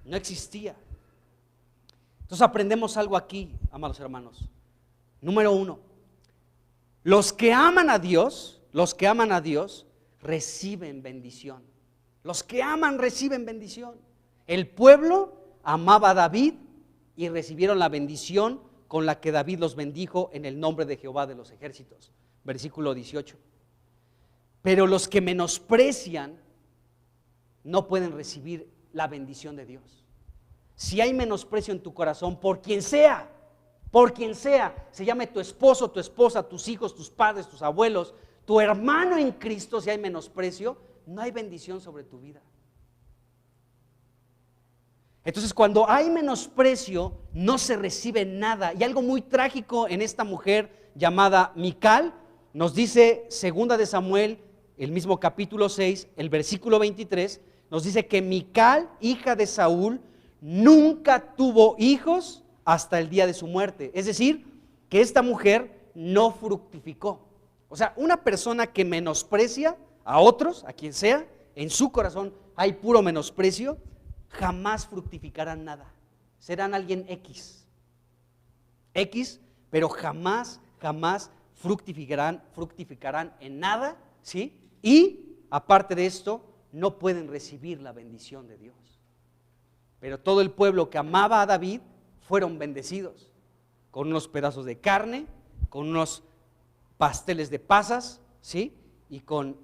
No existía. Entonces aprendemos algo aquí, amados hermanos. Número 1, los que aman a Dios, reciben bendición. Los que aman reciben bendición. El pueblo amaba a David y recibieron la bendición con la que David los bendijo en el nombre de Jehová de los ejércitos. Versículo 18. Pero los que menosprecian no pueden recibir la bendición de Dios. Si hay menosprecio en tu corazón por quien sea, se llame tu esposo, tu esposa, tus hijos, tus padres, tus abuelos, tu hermano en Cristo, si hay menosprecio, no hay bendición sobre tu vida. Entonces, cuando hay menosprecio, no se recibe nada. Y algo muy trágico en esta mujer llamada Mical, nos dice 2 de Samuel, el mismo capítulo 6, el versículo 23, nos dice que Mical, hija de Saúl, nunca tuvo hijos hasta el día de su muerte. Es decir, que esta mujer no fructificó. O sea, una persona que menosprecia a otros, a quien sea, en su corazón hay puro menosprecio, jamás fructificarán nada. Serán alguien X, pero jamás fructificarán en nada, ¿sí? Y aparte de esto, no pueden recibir la bendición de Dios. Pero todo el pueblo que amaba a David fueron bendecidos con unos pedazos de carne, con unos pasteles de pasas, ¿sí? Y con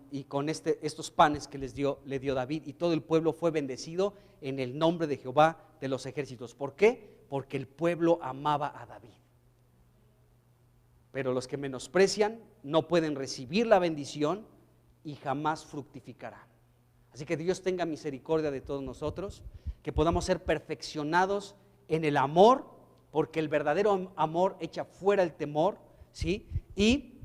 estos panes que le dio David, y todo el pueblo fue bendecido en el nombre de Jehová de los ejércitos. ¿Por qué? Porque el pueblo amaba a David. Pero los que menosprecian no pueden recibir la bendición y jamás fructificarán. Así que Dios tenga misericordia de todos nosotros, que podamos ser perfeccionados en el amor, porque el verdadero amor echa fuera el temor, ¿sí? Y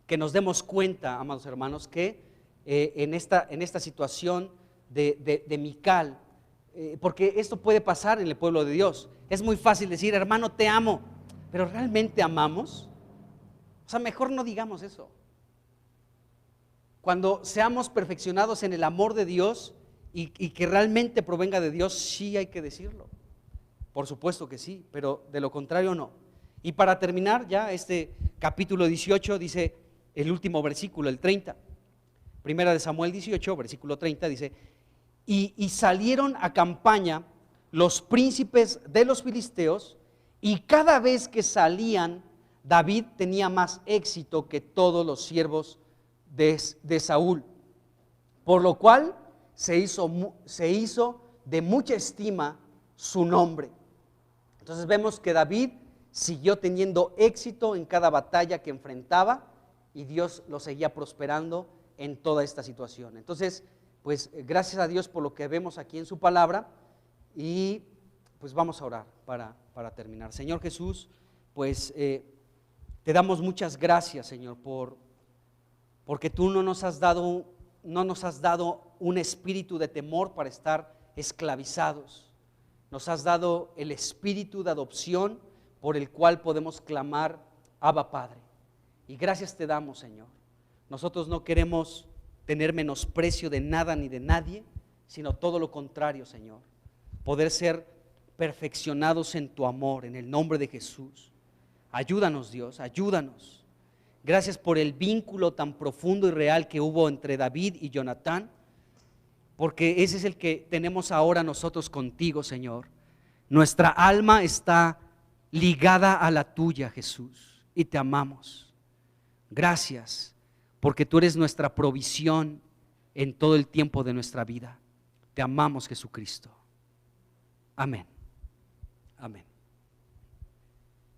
que nos demos cuenta, amados hermanos, que en esta situación de Mical, porque esto puede pasar en el pueblo de Dios. Es muy fácil decir: hermano, te amo, pero ¿realmente amamos? O sea, mejor no digamos eso. Cuando seamos perfeccionados en el amor de Dios y que realmente provenga de Dios, sí hay que decirlo. Por supuesto que sí, pero de lo contrario no. Y para terminar ya este capítulo 18 dice el último versículo, el 30. Primera de Samuel 18, versículo 30 dice: y salieron a campaña los príncipes de los filisteos, y cada vez que salían, David tenía más éxito que todos los siervos de Saúl, por lo cual se hizo de mucha estima su nombre. Entonces vemos que David siguió teniendo éxito en cada batalla que enfrentaba, y Dios lo seguía prosperando en toda esta situación. Entonces, pues gracias a Dios por lo que vemos aquí en su palabra, y pues vamos a orar para terminar. Señor Jesús, pues te damos muchas gracias, Señor, porque tú no nos has dado un espíritu de temor para estar esclavizados. Nos has dado el espíritu de adopción por el cual podemos clamar: Abba, Padre. Y gracias te damos, Señor. Nosotros no queremos tener menosprecio de nada ni de nadie, sino todo lo contrario, Señor. Poder ser perfeccionados en tu amor, en el nombre de Jesús. Ayúdanos, Dios, ayúdanos. Gracias por el vínculo tan profundo y real que hubo entre David y Jonatán, porque ese es el que tenemos ahora nosotros contigo, Señor. Nuestra alma está ligada a la tuya, Jesús, y te amamos. Gracias, porque tú eres nuestra provisión en todo el tiempo de nuestra vida. Te amamos, Jesucristo. Amén. Amén.